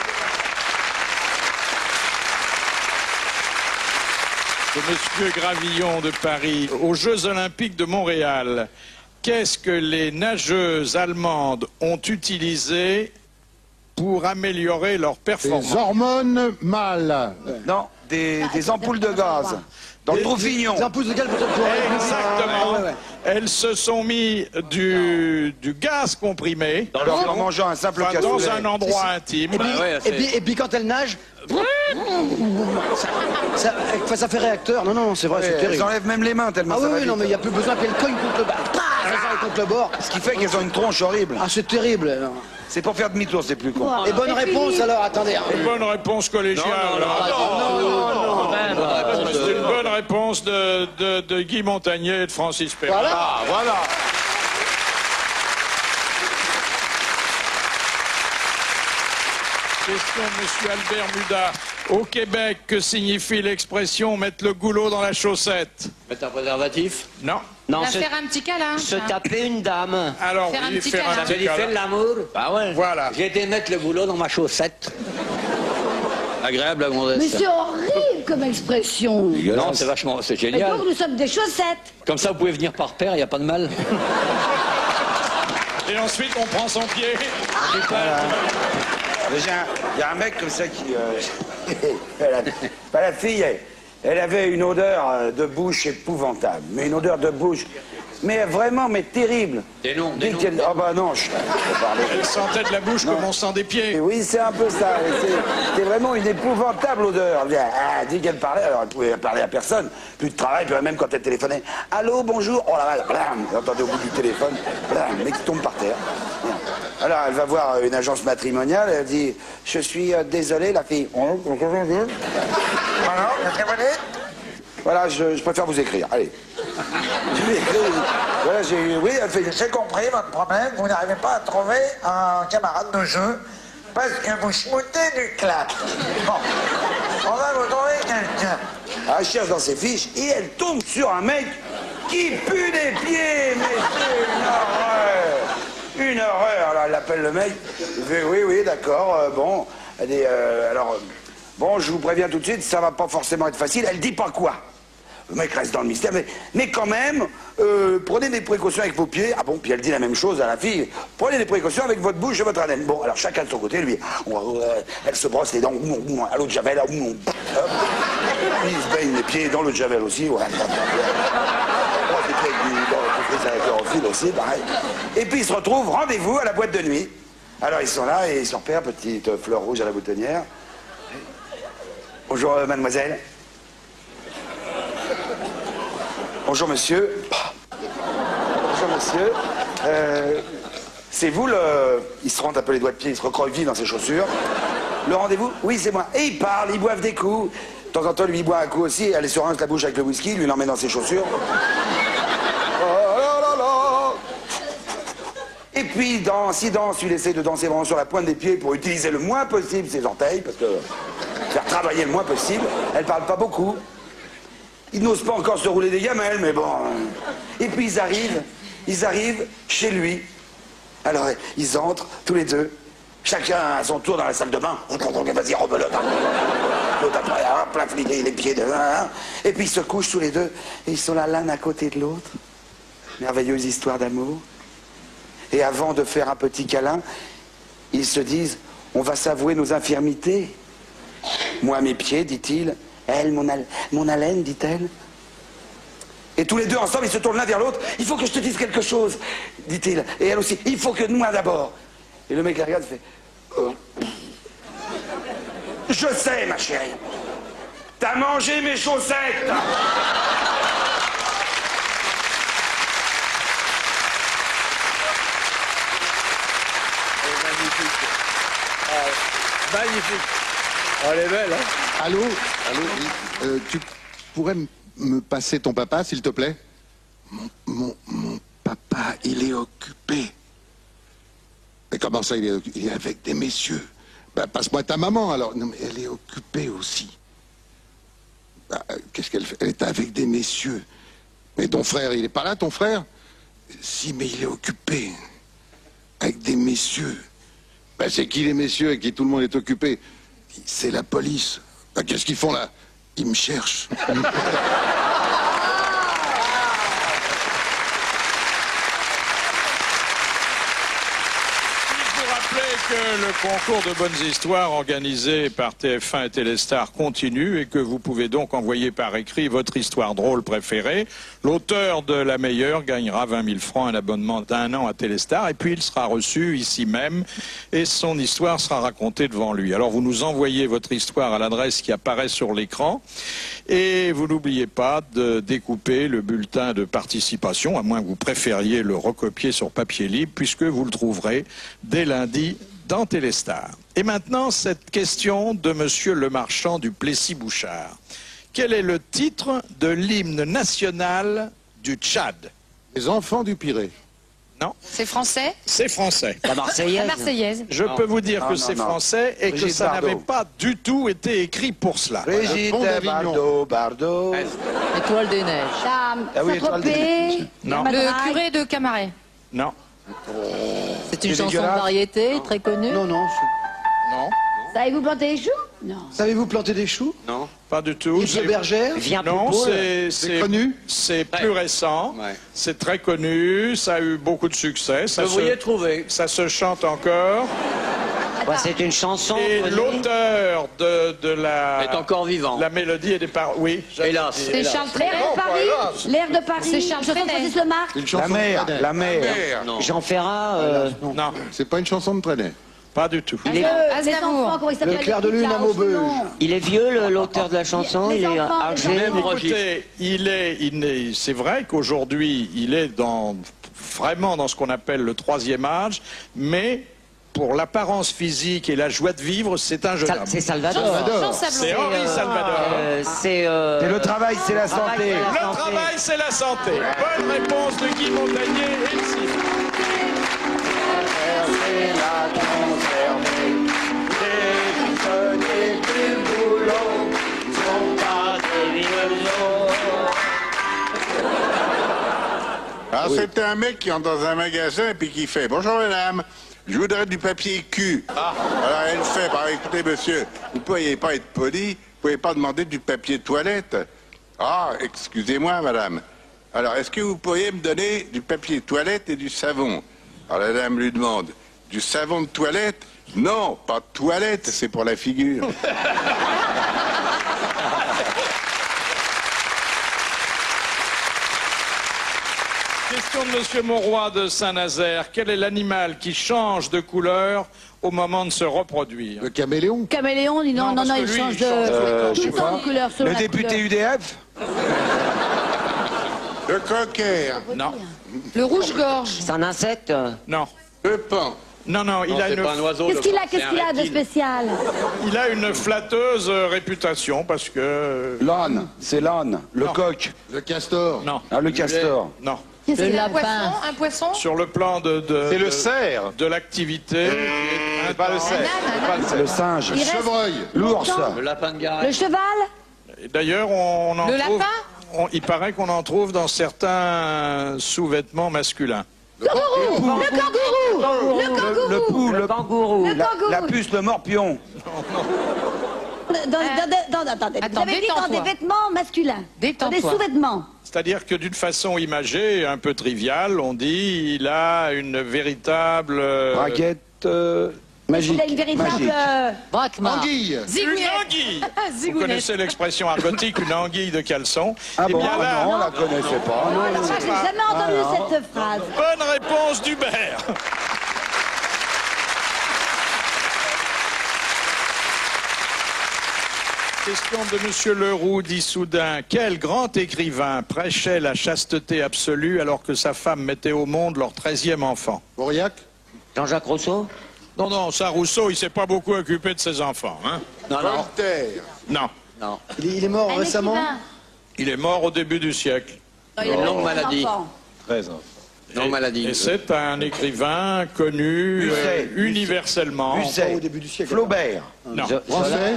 De Monsieur Gravillon de Paris. Aux Jeux Olympiques de Montréal, qu'est-ce que les nageuses allemandes ont utilisé pour améliorer leur performance? Des hormones mâles. Non, des ampoules de gaz. Dans le Troufignon. Des ampoules de gaz pour Exactement. Elles se sont mis du gaz comprimé. En mangeant un simple cassoulet. Dans un endroit intime. Et puis quand elle nage, ça fait réacteur. Non, non, c'est vrai, c'est terrible. Elles enlèvent même les mains tellement ça va vite. Non, mais il n'y a plus besoin qu'elles cognent contre le bas. Contre le bord. Ce qui fait qu'elles ont une tronche horrible. Ah, c'est terrible. C'est pour faire demi-tour, c'est plus con. Et bonne réponse alors, attendez. Une bonne réponse collégiale. Non. C'est une bonne réponse de Guy Montagnier et de Francis Perrin. Voilà. Question de Monsieur Albert Muda. Au Québec, que signifie l'expression mettre le goulot dans la chaussette? Mettre un préservatif? Non. Non, faire un petit câlin. Se taper une dame. Alors, Faire un oui, petit faire un câlin. petit J'ai fait câlin. de l'amour. Bah ouais. Voilà. J'ai été mettre le boulot dans ma chaussette. Agréable la gonzesse. Mais c'est horrible comme expression. Non, c'est vachement, c'est Et génial. donc nous sommes des chaussettes. Comme ça, vous pouvez venir par paire, il n'y a pas de mal. Et ensuite, on prend son pied. Déjà, il y a un mec comme ça qui... la fille, elle avait une odeur de bouche épouvantable. Mais une odeur de bouche... Mais vraiment, mais terrible. Des noms. Ah bah non, je peux parler. Elle sentait de la bouche comme on sent des pieds. Et oui, c'est un peu ça. C'était vraiment une épouvantable odeur. Dès qu'elle parlait, alors elle pouvait parler à personne. Plus de travail, puis même quand elle téléphonait. Allô, bonjour. Oh la vache, blam. Vous entendez au bout du téléphone, blam, le mec qui tombe par terre. Alors elle va voir une agence matrimoniale, elle dit, je suis désolé, la fille. Voilà, je préfère vous écrire. Allez. Je lui ai écrit, voilà, oui, elle fait, j'ai compris votre problème, vous n'arrivez pas à trouver un camarade de jeu parce que vous schmoutez du clap. Bon, on va vous trouver quelqu'un. Elle cherche dans ses fiches et elle tombe sur un mec qui pue des pieds, mais c'est une horreur. Une horreur. Alors elle appelle le mec, il fait, oui, d'accord, bon. Elle dit, alors, bon, je vous préviens tout de suite, ça va pas forcément être facile. Elle dit pas quoi. Le mec reste dans le mystère, mais quand même, prenez des précautions avec vos pieds. Ah bon, puis elle dit la même chose à la fille. Prenez des précautions avec votre bouche et votre haleine. Bon, alors chacun de son côté, lui, elle se brosse les dents à l'eau de javel. Il se baigne les pieds dans l'eau de javel aussi. Ouais. Aussi, pareil. Et puis ils se retrouvent, rendez-vous à la boîte de nuit. Alors ils sont là et ils sont repèrent, petite fleur rouge à la boutonnière. Bonjour mademoiselle. Bonjour monsieur. Bonjour monsieur. C'est vous le... Il se rentre un peu les doigts de pied, il se recroqueville dans ses chaussures. Le rendez-vous? Oui, c'est moi. Et ils parlent, ils boivent des coups. De temps en temps, lui, il boit un coup aussi. Elle se rince la bouche avec le whisky, lui, il l'emmène dans ses chaussures. Et puis, s'il danse, il essaie de danser vraiment sur la pointe des pieds pour utiliser le moins possible ses orteils, parce que faire travailler le moins possible. Elle parle pas beaucoup. Il n'ose pas encore se rouler des gamelles, mais bon. Et puis ils arrivent chez lui. Alors, ils entrent, tous les deux, chacun à son tour dans la salle de bain. Vas-y, rebelote. L'autre après, plein fliqué les pieds de l'un. Et puis ils se couchent tous les deux, et ils sont là l'un à côté de l'autre. Merveilleuse histoire d'amour. Et avant de faire un petit câlin, ils se disent, on va s'avouer nos infirmités. Moi, mes pieds, dit-il. Elle, mon haleine, dit-elle. Et tous les deux ensemble, ils se tournent l'un vers l'autre. Il faut que je te dise quelque chose, dit-il. Et elle aussi. Il faut que moi d'abord. Et le mec la regarde et fait... Je sais, ma chérie. T'as mangé mes chaussettes. Magnifique. Oh, elle est belle, hein? Allô? Allô? Tu pourrais me passer ton papa, s'il te plaît? Mon papa, il est occupé. Mais comment ça, il est avec des messieurs? Bah, passe-moi ta maman, alors. Non, mais elle est occupée aussi. Bah, qu'est-ce qu'elle fait? Elle est avec des messieurs. Mais ton frère, il est pas là, ton frère? Si, mais il est occupé. Avec des messieurs. Bah, c'est qui les messieurs avec qui tout le monde est occupé? C'est la police. Bah, qu'est-ce qu'ils font là? Ils me cherchent. Que le concours de bonnes histoires organisé par TF1 et Téléstar continue et que vous pouvez donc envoyer par écrit votre histoire drôle préférée. L'auteur de la meilleure gagnera 20 000 francs, un abonnement d'1 an à Téléstar, et puis il sera reçu ici même et son histoire sera racontée devant lui. Alors vous nous envoyez votre histoire à l'adresse qui apparaît sur l'écran et vous n'oubliez pas de découper le bulletin de participation, à moins que vous préfériez le recopier sur papier libre, puisque vous le trouverez dès lundi dans Téléstar. Et maintenant, cette question de Monsieur Lemarchand du Plessis-Bouchard. Quel est le titre de l'hymne national du Tchad? Les enfants du Pirée. Non. C'est français? C'est français. La Marseillaise. La Marseillaise. Je peux vous dire que c'est français et que Brigitte ça Bardot. n'avait pas du tout été écrit pour cela. Brigitte Bardot. Étoile des neiges. Ah oui, Saint-Tropez. Non. Le curé de Camaret. Non. C'est une C'est chanson de dégueulasse. variété très connue. Non, non. Non. Savez-vous planter les choux? Non. Savez-vous planter des choux? Non. Pas du tout. Yves Le Bergère? Non, c'est connu. C'est plus récent. Ouais. C'est très connu. Ça a eu beaucoup de succès. Ça Vous devriez trouver. Ça se chante encore. Bah, c'est une chanson. Et connue. l'auteur de la... Est encore vivant. La mélodie et des paroles. Oui. Hélas. C'est Charles L'air Trenet. de Paris. L'air de Paris. C'est Charles Chanson de Trenet. Francis Lemarque. Une chanson La mer, de Trenet. la mer. Non. Jean Ferrat. Non. C'est pas une chanson de Trenet. Pas du tout. Il est, Les Aznavour. enfants, comment ils s'appellent? Le clair de lune à Maubeuge. il est vieux, l'auteur de la chanson. Les Il est enfants, âgé. les Même Écoutez, c'est vrai qu'aujourd'hui, il est vraiment dans ce qu'on appelle le troisième âge, mais pour l'apparence physique et la joie de vivre, c'est un jeune homme. C'est Salvador. Jean Sablon. C'est Henri Salvador. C'est le travail, c'est la santé. Le travail, c'est la santé. Bonne réponse de Guy Montagnier et ici. Alors c'était un mec qui entre dans un magasin et puis qui fait « Bonjour madame, je voudrais du papier cul. Alors elle fait « Écoutez monsieur, vous ne pourriez pas être poli, vous ne pouvez pas demander du papier toilette. Ah, excusez-moi madame. Alors est-ce que vous pourriez me donner du papier toilette et du savon? » Alors la dame lui demande « Du savon de toilette? Non, pas de toilette, c'est pour la figure. » Question de Monsieur Mauroy de Saint-Nazaire. Quel est l'animal qui change de couleur au moment de se reproduire? Le caméléon. Caméléon, dit non, Non, non, parce il que lui, change il change de... je Tout sais le temps pas. de couleur selon Le la député couleur. UDF. Le cocker. Non. Le rouge-gorge. C'est un insecte. Non. Le pan. Non, non, il a c'est une... pas un oiseau. Qu'est-ce qu'il a, c'est qu'est-ce un qu'il a de reptile. spécial? Il a une flatteuse réputation parce que... L'âne, c'est l'âne. Le Non. coq. Le castor. Non. Ah, le castor. Non. Qu'est-ce Le qu'il a? lapin. Un poisson? Sur le plan C'est le cerf. de l'activité... C'est pas le cerf. C'est pas le cerf. Le singe. Il reste Chevreuil. L'ours. Le lapin de Garenne. le cheval? D'ailleurs, on en Le trouve... lapin? Il paraît qu'on en trouve dans certains sous-vêtements masculins. Le kangourou! Le kangourou! Le kangourou! Le pou, Le kangourou. Le kangourou! la puce, le morpion. Attendez, vous Attends, avez dit dans détends-toi. des vêtements masculins. Dans des Détends-toi. sous-vêtements. C'est-à-dire que d'une façon imagée, un peu triviale, on dit il a une véritable... Braguette magique. Il a une véritable... Magique. Braquemar. Anguille. Une Zigounette. anguille. Vous Zigounette. connaissez l'expression argotique, une anguille de caleçon. Ah Eh bon, bien là, non, on la connaissait pas. Ah, j'ai jamais entendu cette phrase. bonne réponse d'Hubert. Question de Monsieur Leroux d'Issoudun. Quel grand écrivain prêchait la chasteté absolue alors que sa femme mettait au monde leur 13e enfant? Aurillac? Jean-Jacques Rousseau? Non, non, ça, Rousseau, il s'est pas beaucoup occupé de ses enfants. Hein? Non, non. Voltaire. Non. Non. Il est mort récemment? Il est mort au début du siècle. Une longue maladie. 13 ans. Longue maladie. Et c'est un écrivain connu universellement. Musset. Au début du siècle. Flaubert. Non. Français.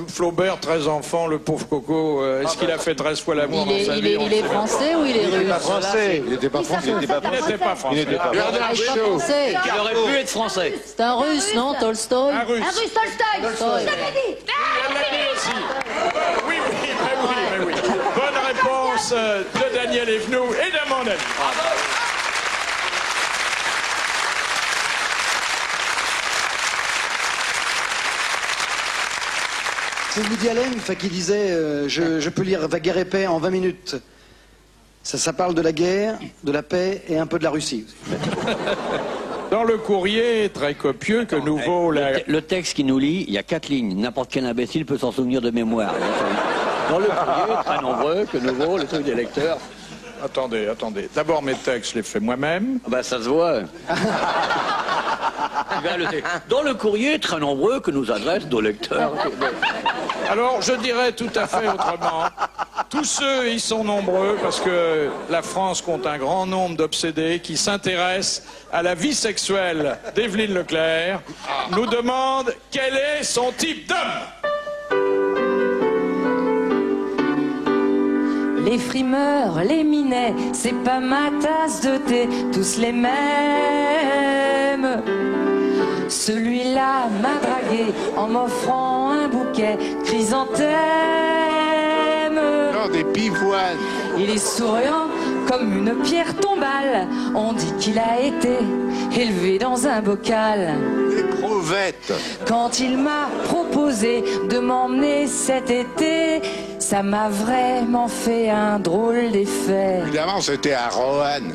Flaubert, 13 enfants, le pauvre Coco, est-ce qu'il a fait 13 fois l'amour dans sa vie? Il est français ou il est russe? Français. Il n'était pas français. Il n'était pas français. Bernard Shaw. Il aurait pu être français. C'est un russe, non, Tolstoï? Un russe. Un russe Tolstoï. Je l'avais dit. Elle l'a dit aussi. Oui, mais oui. Bonne réponse de Daniel Evenou et de mon ami. C'est Woody Allen qui disait je peux lire La guerre et paix en 20 minutes. Ça parle de la guerre, de la paix et un peu de la Russie. Dans le courrier très copieux que nous vaut Le texte qui nous lit, il y a 4 lignes. N'importe quel imbécile peut s'en souvenir de mémoire. Dans le courrier, très nombreux, que nous vaut le truc des lecteurs. Attendez. D'abord, mes textes, je les fais moi-même. Ah bah ça se voit. Dans le courrier, très nombreux, que nous adressent nos lecteurs. Alors, je dirais tout à fait autrement. Tous ceux y sont nombreux parce que la France compte un grand nombre d'obsédés qui s'intéressent à la vie sexuelle d'Evelyne Leclerc, nous demandent quel est son type d'homme. Les frimeurs, les minets, c'est pas ma tasse de thé, tous les mêmes. Celui-là m'a dragué en m'offrant un bouquet chrysanthème. Non, des pivoines. Il est souriant comme une pierre tombale. On dit qu'il a été élevé dans un bocal. Des crevettes. Quand il m'a proposé de m'emmener cet été, ça m'a vraiment fait un drôle d'effet. Évidemment, c'était à Roanne.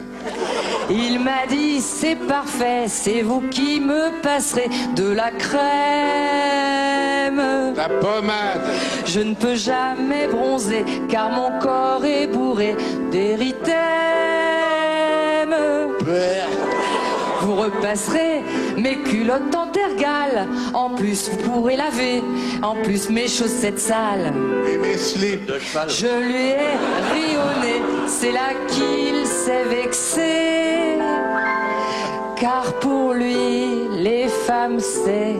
Il m'a dit c'est parfait, c'est vous qui me passerez de la crème. La pommade. Je ne peux jamais bronzer car mon corps est bourré d'érythème. Vous repasserez mes culottes en tergale. En plus vous pourrez laver, en plus mes chaussettes sales. Et mes slips. Je lui ai ri au nez, c'est là qu'il s'est vexé. Car pour lui, les femmes c'est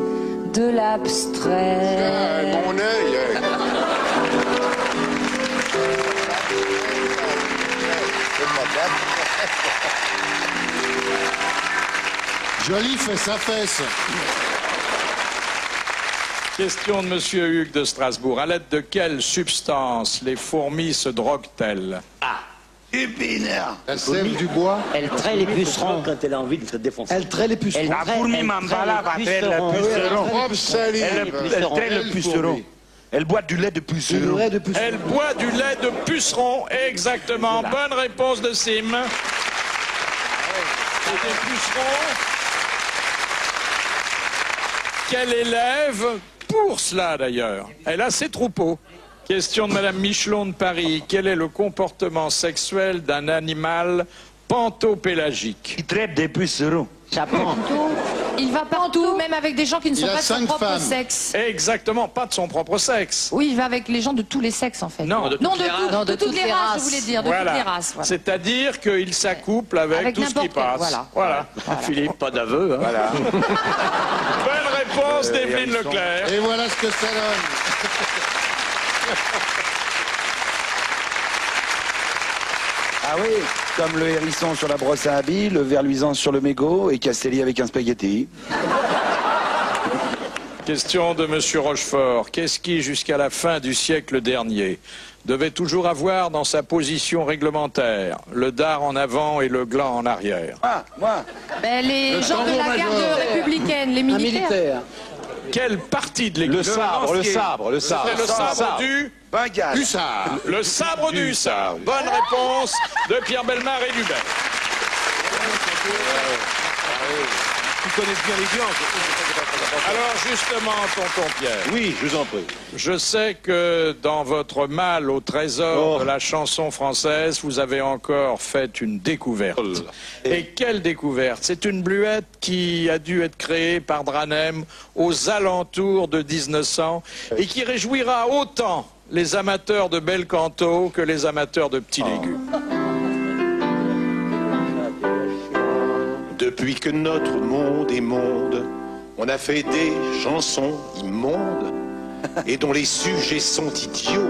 de l'abstrait. Mon œil. Jolie fesse à fesse. Question de Monsieur Hugues de Strasbourg. À l'aide de quelle substance les fourmis se droguent-elles? Elle sève du bois. Elle traite les pucerons. Quand elle a envie de se défoncer. Elle traite les pucerons. La fourmi mambala va traiter le puceron. Elle traite le puceron. Elle boit du lait de puceron. Elle boit du lait de puceron, exactement. Bonne réponse de Sim. C'est des pucerons qu'elle élève pour cela d'ailleurs. Elle a ses troupeaux. Question de Madame Michelon de Paris. Quel est le comportement sexuel d'un animal pantopélagique? Il traite des pucerons. Il va partout, même avec des gens qui ne sont pas de son propre sexe. Exactement, pas de son propre sexe. Oui, il va avec les gens de tous les sexes en fait. Non, de toutes les races, je voulais dire, de toutes les races. Voilà. C'est-à-dire qu'il s'accouple avec tout ce qui passe. Voilà. Philippe, pas d'aveu. Hein. Voilà. Bonne réponse d'Evelyne Leclerc. Et voilà ce que ça donne. Ah oui, comme le hérisson sur la brosse à habits, le ver luisant sur le mégot et Castelli avec un spaghetti. Question de Monsieur Rochefort. Qu'est-ce qui, jusqu'à la fin du siècle dernier, devait toujours avoir dans sa position réglementaire le dard en avant et le gland en arrière? Moi. Ben, les gens de la garde républicaine, les militaires. Quelle partie de l'église? Le sabre. C'est le sabre du hussard. Le sabre du hussard. Bonne réponse de Pierre Bellemare et Hubert. connaissent bien les viandes. Alors justement, tonton Pierre. Oui, je vous en prie. Je sais que dans votre mal au trésor de la chanson française, vous avez encore fait une découverte. Et quelle découverte? C'est une bluette qui a dû être créée par Dranem aux alentours de 1900 et qui réjouira autant les amateurs de bel canto que les amateurs de petits légumes. Depuis que notre monde est monde, on a fait des chansons immondes et dont les sujets sont idiots.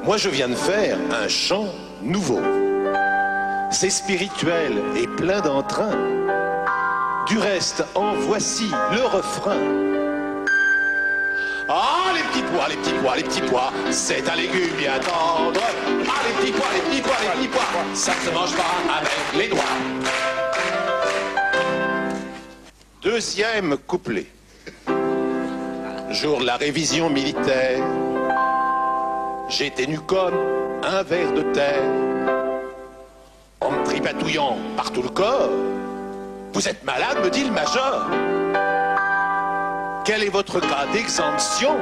Moi je viens de faire un chant nouveau. C'est spirituel et plein d'entrain. Du reste, en voici le refrain. Ah, les petits pois, les petits pois, les petits pois, c'est un légume bien tendre. Ah, les petits pois, les petits pois, les petits pois, ça ne se mange pas avec les doigts. Deuxième couplet. Jour de la révision militaire, j'étais nu comme un ver de terre. En me tripatouillant par tout le corps, vous êtes malade, me dit le major. Quel est votre cas d'exemption?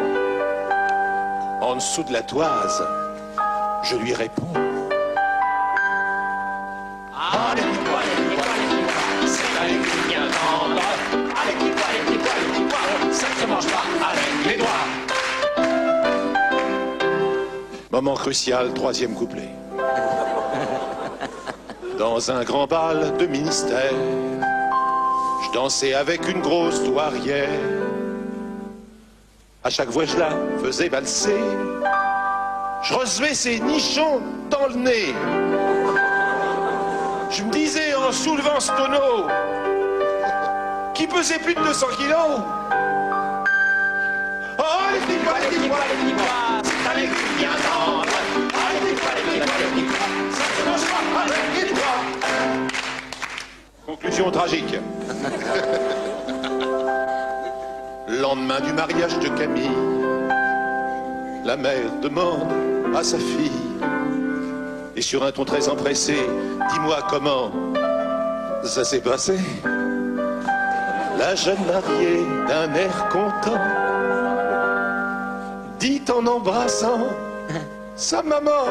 En dessous de la toise, je lui réponds. Ah, les petits pois, les petits pois, les petits pois, c'est un légume bien tendre. Ah, les petits pois, les petits pois, les petits pois, ça ne se mange pas avec les doigts. Moment crucial, troisième couplet. Dans un grand bal de ministère, je dansais avec une grosse douairière. À chaque fois je la faisais valser, je recevais ses nichons dans le nez. Je me disais en soulevant ce tonneau, qui pesait plus de 200 kilos. Oh, les petits pois, les petits pois, les petits pois, c'est un légume bien tendre. Ah, les petits pois, les petits pois, les petits pois, ça se mange pas avec les doigts. Conclusion tragique. Lendemain du mariage de Camille, la mère demande à sa fille, et sur un ton très empressé, dis-moi comment ça s'est passé. La jeune mariée, d'un air content, dit en embrassant sa maman.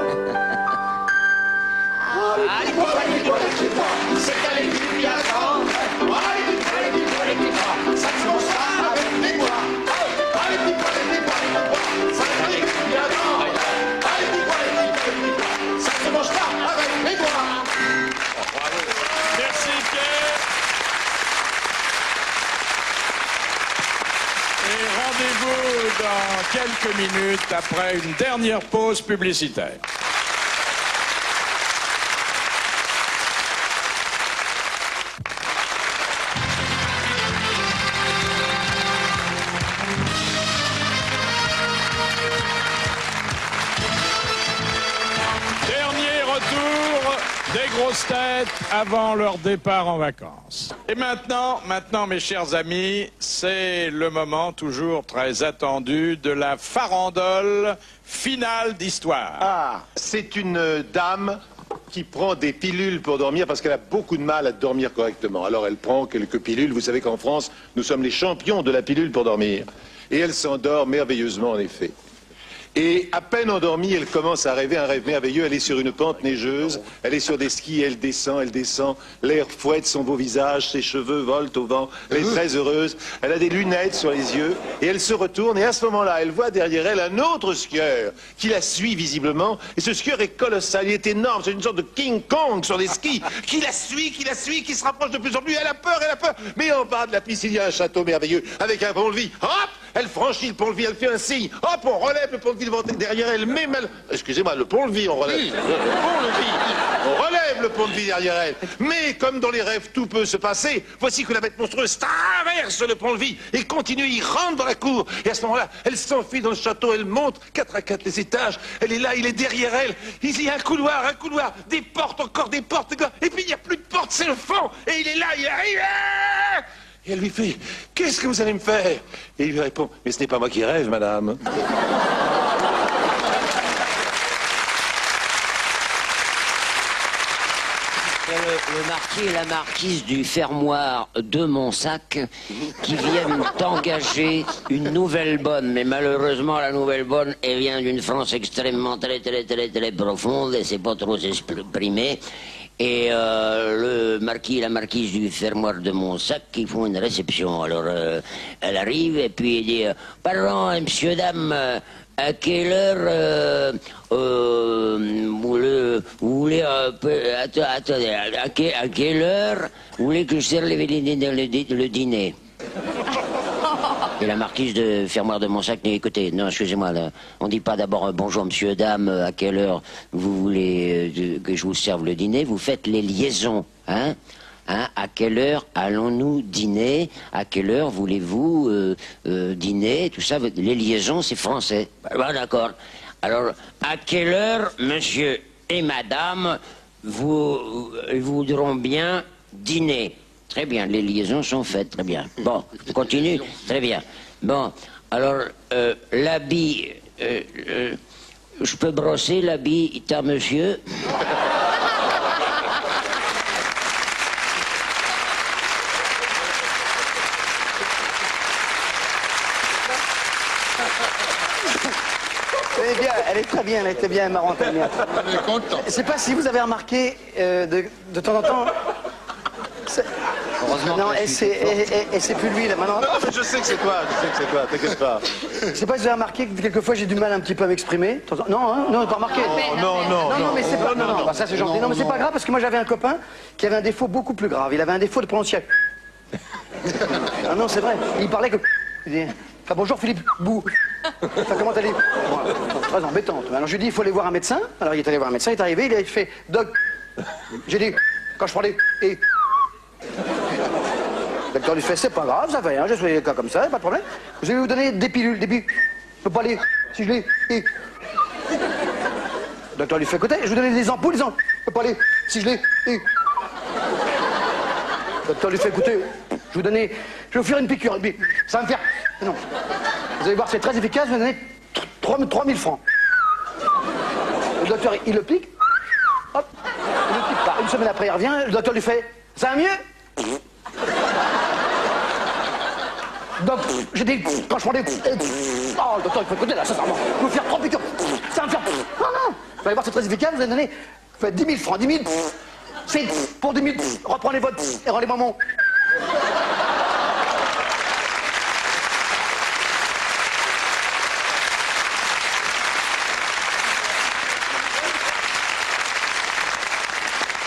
Ah, les petits pois, les petits pois, les petits pois, c'est un légume bien tendre. Ah, les petits pois, les petits pois, les petits pois, ça se mange pas avec les doigts. Ah, les petits pois, les petits pois, les petits pois, c'est un légume bien tendre. Ah, les petits pois, les petits pois, les petits pois, ça se mange pas avec les doigts. Bravo. Merci Pierre. Et rendez-vous dans quelques minutes après une dernière pause publicitaire. Des grosses têtes avant leur départ en vacances. Et maintenant, mes chers amis, c'est le moment toujours très attendu de la farandole finale d'histoire. Ah, c'est une dame qui prend des pilules pour dormir parce qu'elle a beaucoup de mal à dormir correctement. Alors elle prend quelques pilules. Vous savez qu'en France, nous sommes les champions de la pilule pour dormir. Et elle s'endort merveilleusement en effet. Et à peine endormie, elle commence à rêver un rêve merveilleux. Elle est sur une pente neigeuse, elle est sur des skis, elle descend. L'air fouette son beau visage, ses cheveux volent au vent. Elle est très heureuse. Elle a des lunettes sur les yeux et elle se retourne. Et à ce moment-là, elle voit derrière elle un autre skieur qui la suit visiblement. Et ce skieur est colossal, il est énorme. C'est une sorte de King Kong sur des skis qui la suit, qui se rapproche de plus en plus. Elle a peur. Mais en bas de la piste, il y a un château merveilleux avec un pont-levis. Hop! Elle franchit le pont-levis, elle fait un signe. Hop, on relève le pont-levis derrière elle. Excusez-moi, le pont-levis, on relève. Le pont-levis. On relève le pont-levis derrière elle. Mais comme dans les rêves, tout peut se passer. Voici que la bête monstrueuse traverse le pont-levis et continue, il rentre dans la cour. Et à ce moment-là, elle s'enfuit dans le château, elle monte 4 à 4 les étages. Elle est là, il est derrière elle. Il y a un couloir, des portes, encore des portes. Et puis il n'y a plus de portes, c'est le fond. Et il est là, il arrive. Et elle lui fait, qu'est-ce que vous allez me faire? Et il lui répond, mais ce n'est pas moi qui rêve, madame. le marquis et la marquise du fermoir de Montsac qui viennent d'engager une nouvelle bonne. Mais malheureusement, la nouvelle bonne, elle vient d'une France extrêmement très profonde et c'est pas trop exprimé. Et le marquis et la marquise du fermoir de Montsac qui font une réception. Alors, elle arrive et puis elle dit « Pardon, monsieur, dame, à quelle heure vous voulez attendez, à quelle heure vous voulez que je serve le dîner ?» Et la marquise de fermoir de Montsac dit « Écoutez, non, excusez-moi, on dit pas d'abord bonjour monsieur, dame, à quelle heure vous voulez que je vous serve le dîner, vous faites les liaisons, hein, à quelle heure allons-nous dîner, à quelle heure voulez-vous dîner, tout ça, les liaisons c'est français. » Bon, d'accord. Alors, à quelle heure monsieur et madame vous voudront bien dîner? Très bien, les liaisons sont faites, très bien. Bon, on continue, très bien. Bon, alors, l'habit, je peux brosser l'habit à monsieur? Elle est très bien, elle était bien marrante. Elle est contente. Je sais pas si vous avez remarqué, de temps en temps... Heureusement non, et c'est plus lui là maintenant. Non, mais je sais que c'est toi, t'inquiète pas. Je sais pas si vous avez remarqué que quelquefois j'ai du mal un petit peu à m'exprimer. Non, hein, non, pas remarqué. Non, mais c'est pas. Non, bah, ça c'est gentil. Non, mais c'est pas grave parce que moi j'avais un copain qui avait un défaut beaucoup plus grave. Il avait un défaut de prononciation. Ah non, c'est vrai. Il parlait que. Il dit, enfin, bonjour Philippe Bou. Enfin, comment t'allais? Très embêtante. Alors je lui ai dit, il faut aller voir un médecin. Alors il est allé voir un médecin, il est arrivé, il a fait Doc. J'ai dit, quand je parlais, et. Le docteur lui fait, c'est pas grave, ça fait rien, j'ai soigné des cas comme ça, pas de problème. Je vais vous donner des pilules, des pilules. Je peux pas aller, si je les... Le docteur lui fait, écoutez, je vais vous donner des ampoules, je peux pas aller, si je les... Le docteur lui fait, écoutez, je vais vous faire une piqûre, ça va me faire... Non. Vous allez voir, c'est très efficace, je vais vous donner 3000 francs. Le docteur, il le pique, hop, il le pique pas. Une semaine après, il revient, le docteur lui fait, ça va mieux? Donc, j'ai dit, quand je parlais, oh, le docteur, il faut écouter là, sincèrement, je vais vous faire 3 piqûres, ça va me faire, non, vous allez voir, c'est très efficace, vous allez donner, vous faites 10 000 francs, 10 000, c'est pour 10 000, reprenez votre, et rendez-moi mon.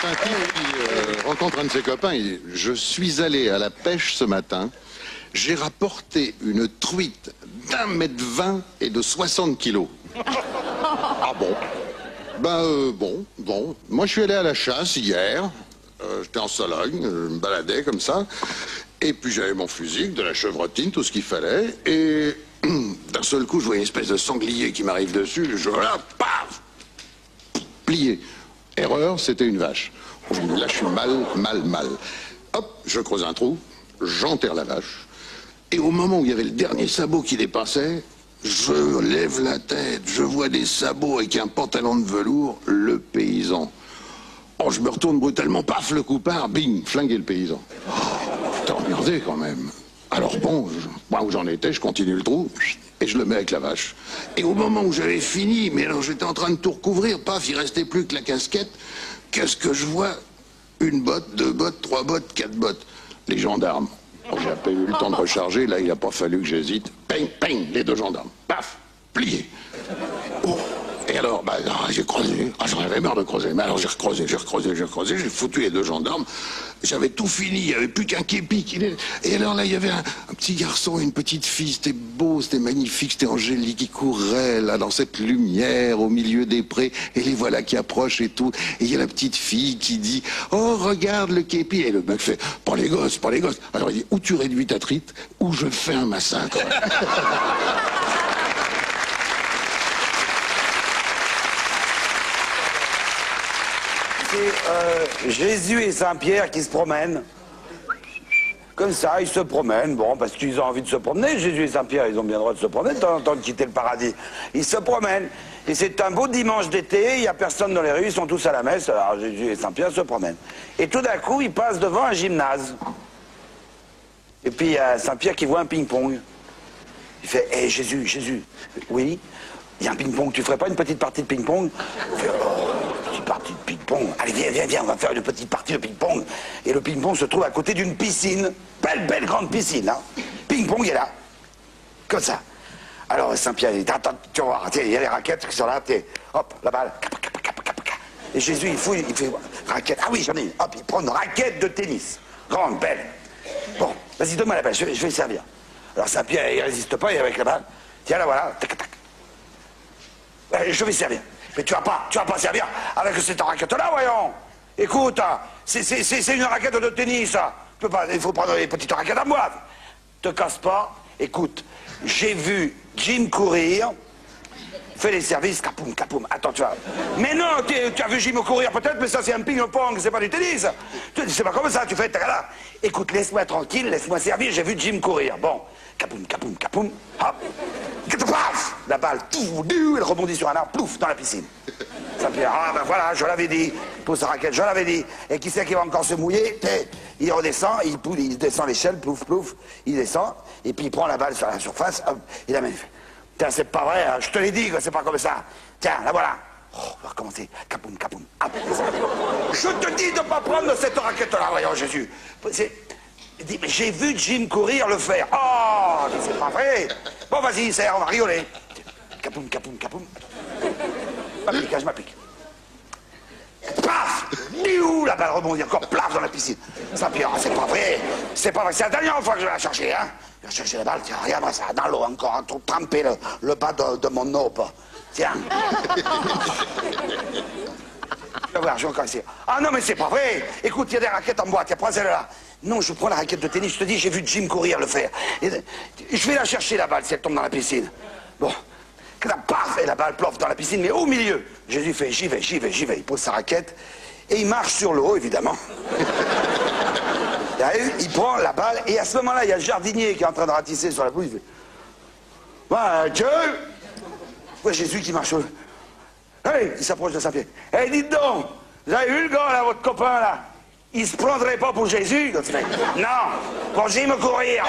Un type qui rencontre un de ses copains, il dit « Je suis allé à la pêche ce matin, j'ai rapporté une truite d'1,20 m et de 60 kilos. » Ah bon? Ben bon. Moi je suis allé à la chasse hier, j'étais en Sologne, je me baladais comme ça, et puis j'avais mon fusil, de la chevrotine, tout ce qu'il fallait, et d'un seul coup je vois une espèce de sanglier qui m'arrive dessus, je là, paf, plié. Erreur, c'était une vache. Là, je suis mal. Hop, je creuse un trou, j'enterre la vache. Et au moment où il y avait le dernier sabot qui dépassait, je lève la tête, je vois des sabots avec un pantalon de velours, le paysan. Oh, je me retourne brutalement, paf, le coup part, bing, flingué le paysan. Oh, t'es emmerdé quand même. Alors bon, moi où j'en étais, je continue le trou, et je le mets avec la vache. Et au moment où j'avais fini, mais alors j'étais en train de tout recouvrir, paf, il restait plus que la casquette, qu'est-ce que je vois? Une botte, 2 bottes, 3 bottes, 4 bottes. Les gendarmes. Oh, j'ai à peine eu le temps de recharger, là il n'a pas fallu que j'hésite. Ping, ping, les 2 gendarmes. Paf, plié. Oh. Et alors, bah, j'ai creusé. Ah, j'en avais marre de creuser. Mais alors j'ai recreusé, j'ai foutu les 2 gendarmes. J'avais tout fini, il n'y avait plus qu'un képi. Et alors là, il y avait un petit garçon et une petite fille. C'était beau, c'était magnifique, c'était angélique. Qui courait là dans cette lumière au milieu des prés. Et les voilà qui approchent et tout. Et il y a la petite fille qui dit « Oh, regarde le képi !» Et le mec fait « Pas les gosses. » Alors il dit « Ou tu réduis ta trite, ou je fais un massacre. » C'est Jésus et Saint-Pierre qui se promènent. Comme ça, ils se promènent, bon, parce qu'ils ont envie de se promener. Jésus et Saint-Pierre, ils ont bien le droit de se promener de temps en temps, de quitter le paradis. Ils se promènent. Et c'est un beau dimanche d'été, il n'y a personne dans les rues, ils sont tous à la messe, alors Jésus et Saint-Pierre se promènent. Et tout d'un coup, ils passent devant un gymnase. Et puis il y a Saint-Pierre qui voit un ping-pong. Il fait, hé Jésus, Jésus, oui, il y a un ping-pong, tu ferais pas une petite partie de ping-pong? Il fait, oh, petite partie de ping-pong, allez viens, on va faire une petite partie de ping-pong. Et le ping-pong se trouve à côté d'une piscine, belle grande piscine, hein. Ping-pong est là, comme ça. Alors Saint-Pierre, il dit, attends, tu vas voir, il y a les raquettes qui sont là, hop, la balle, et Jésus, il fouille, il fait, raquette, ah oui, j'en ai une, hop, il prend une raquette de tennis, grande, belle. Bon, vas-y, donne-moi la balle, je vais servir. Alors Saint-Pierre, il résiste pas, il est avec la balle. Tiens, là, voilà, tac, tac. Je vais servir. Mais tu vas pas servir avec cette raquette-là, voyons. Écoute, c'est une raquette de tennis, ça. Tu peux pas, il faut prendre les petites raquettes à boire. Te casse pas. Écoute, j'ai vu Jim courir, fait les services, capoum, capoum. Attends, tu vois. Mais non, tu as vu Jim courir peut-être, mais ça c'est un ping-pong, c'est pas du tennis. C'est pas comme ça, tu fais, là. Écoute, laisse-moi tranquille, laisse-moi servir, j'ai vu Jim courir. Bon, capoum, capoum, capoum, hop. Paf, la balle, elle rebondit sur un arbre, plouf, dans la piscine. Saint-Pierre, ah ben voilà, je l'avais dit, pour sa raquette, je l'avais dit. Et qui c'est qui va encore se mouiller? Il redescend, il descend l'échelle, plouf, plouf, il descend, et puis il prend la balle sur la surface, hop, il la met. Tiens, c'est pas vrai, hein, je te l'ai dit que c'est pas comme ça. Tiens, la voilà. Oh, on va recommencer. Capoum, capoum, hop. Je te dis de ne pas prendre cette raquette-là, voyons Jésus. Il dit, mais j'ai vu Jim courir le faire. Oh, mais c'est pas vrai. Bon, vas-y, on va rigoler. Capoum, capoum, capoum. Je m'applique. Paf! La balle rebondit encore, plaf, dans la piscine. Saint-Pierre, c'est pas vrai. C'est pas vrai. C'est la dernière fois que je vais la chercher, hein. Je vais chercher la balle, tiens, regarde ça, dans l'eau encore, hein, tremper le bas de mon aube. Tiens. Je vais voir, je vais encore essayer. Ah non, mais c'est pas vrai. Écoute, il y a des raquettes en boîte, prends celle-là. Non, je prends la raquette de tennis, je te dis, j'ai vu Jim courir le faire. Et je vais la chercher, la balle, si elle tombe dans la piscine. Bon. Paf, et la balle ploffe dans la piscine, mais au milieu. Jésus fait, j'y vais. Il pose sa raquette, et il marche sur l'eau, évidemment. Il arrive, il prend la balle, et à ce moment-là, il y a le jardinier qui est en train de ratisser sur la pelouse. Il fait, ouais, Dieu! Ouais, Jésus qui marche sur l'eau. Hey, il s'approche de Saint-Pierre. Hey, dites donc, vous avez vu le gars, là, votre copain, là? Il se prendrait pas pour Jésus? Non, pour Jim courir.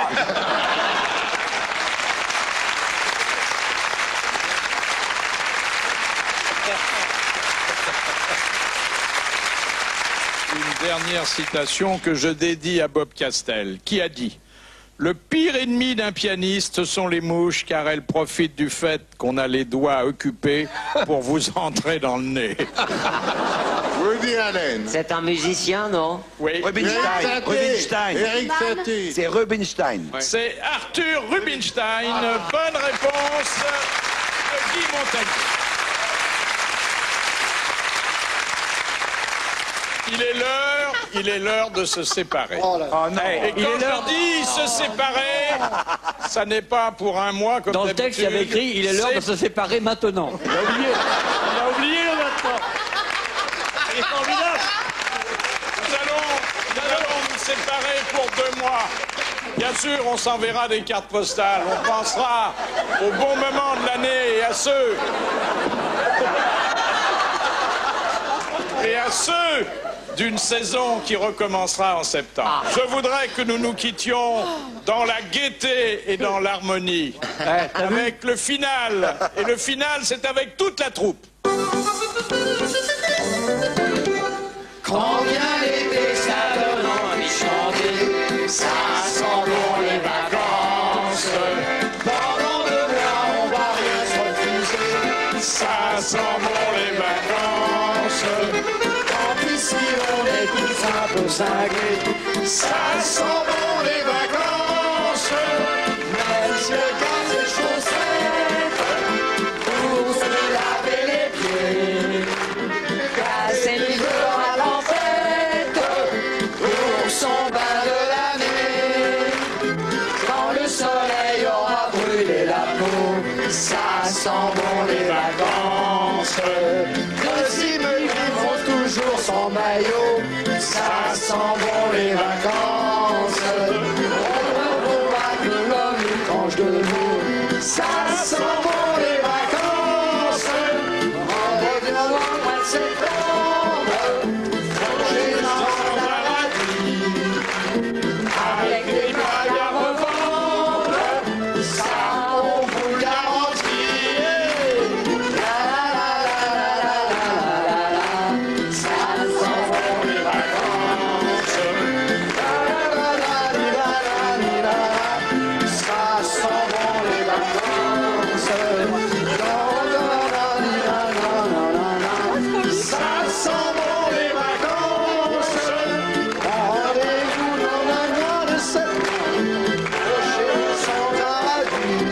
Une dernière citation que je dédie à Bob Castel, qui a dit « Le pire ennemi d'un pianiste, ce sont les mouches, car elles profitent du fait qu'on a les doigts occupés pour vous entrer dans le nez. » Woody Allen. C'est un musicien, non? Oui. Rubinstein. Eric Satie. C'est Rubinstein. Ouais. C'est Arthur Rubinstein. Bonne réponse de Guy Montagnier. Il est l'heure de se séparer. Oh non. Et quand je dis se séparer, ça n'est pas pour un mois comme dans le texte, il y avait écrit, il est l'heure de se séparer maintenant. Il a oublié le maintenant. C'est formidable. Nous allons nous séparer pour 2 mois. Bien sûr, on s'enverra des cartes postales. On pensera au bon moment de l'année et à ceux d'une saison qui recommencera en septembre. Je voudrais que nous nous quittions dans la gaieté et dans l'harmonie, avec le final. Et le final, c'est avec toute la troupe. Quand vient l'été, ça donne envie de chanter, ça sent bon les vacances. Pendant 2 mois, on va rien se refuser, ça sent bon les vacances. Quand ici on est tous un peu cinglés, ça sent bon les vacances. Même si le gaz est chaussettes, pour se laver les pieds, casser l'hiver à l'enfête, pour son bain de l'année. Quand le soleil aura brûlé la peau, ça sent bon les vacances. Les immeubles vivront toujours sans maillot, ça sent bon les vacances. ça sent bon les vacances. En revenant au mois de septembre, j'ai dans un paradis, avec des blagues à revendre, ça on vous le garantit. Ça sent bon les vacances. Ça sent bon les vacances. Ça sent bon les vacances. Rendez-vous dans un mois de septembre, chez son paradis,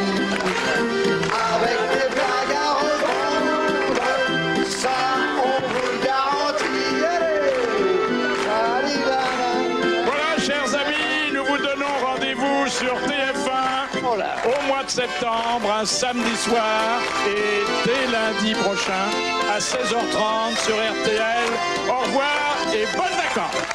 avec des blagues à revendre. Ça, on vous le garantit. Voilà, chers amis, nous vous donnons rendez-vous sur TF1 au mois de septembre, un samedi soir, et dès lundi prochain à 16h30 sur RTL. Au revoir et bonnes vacances.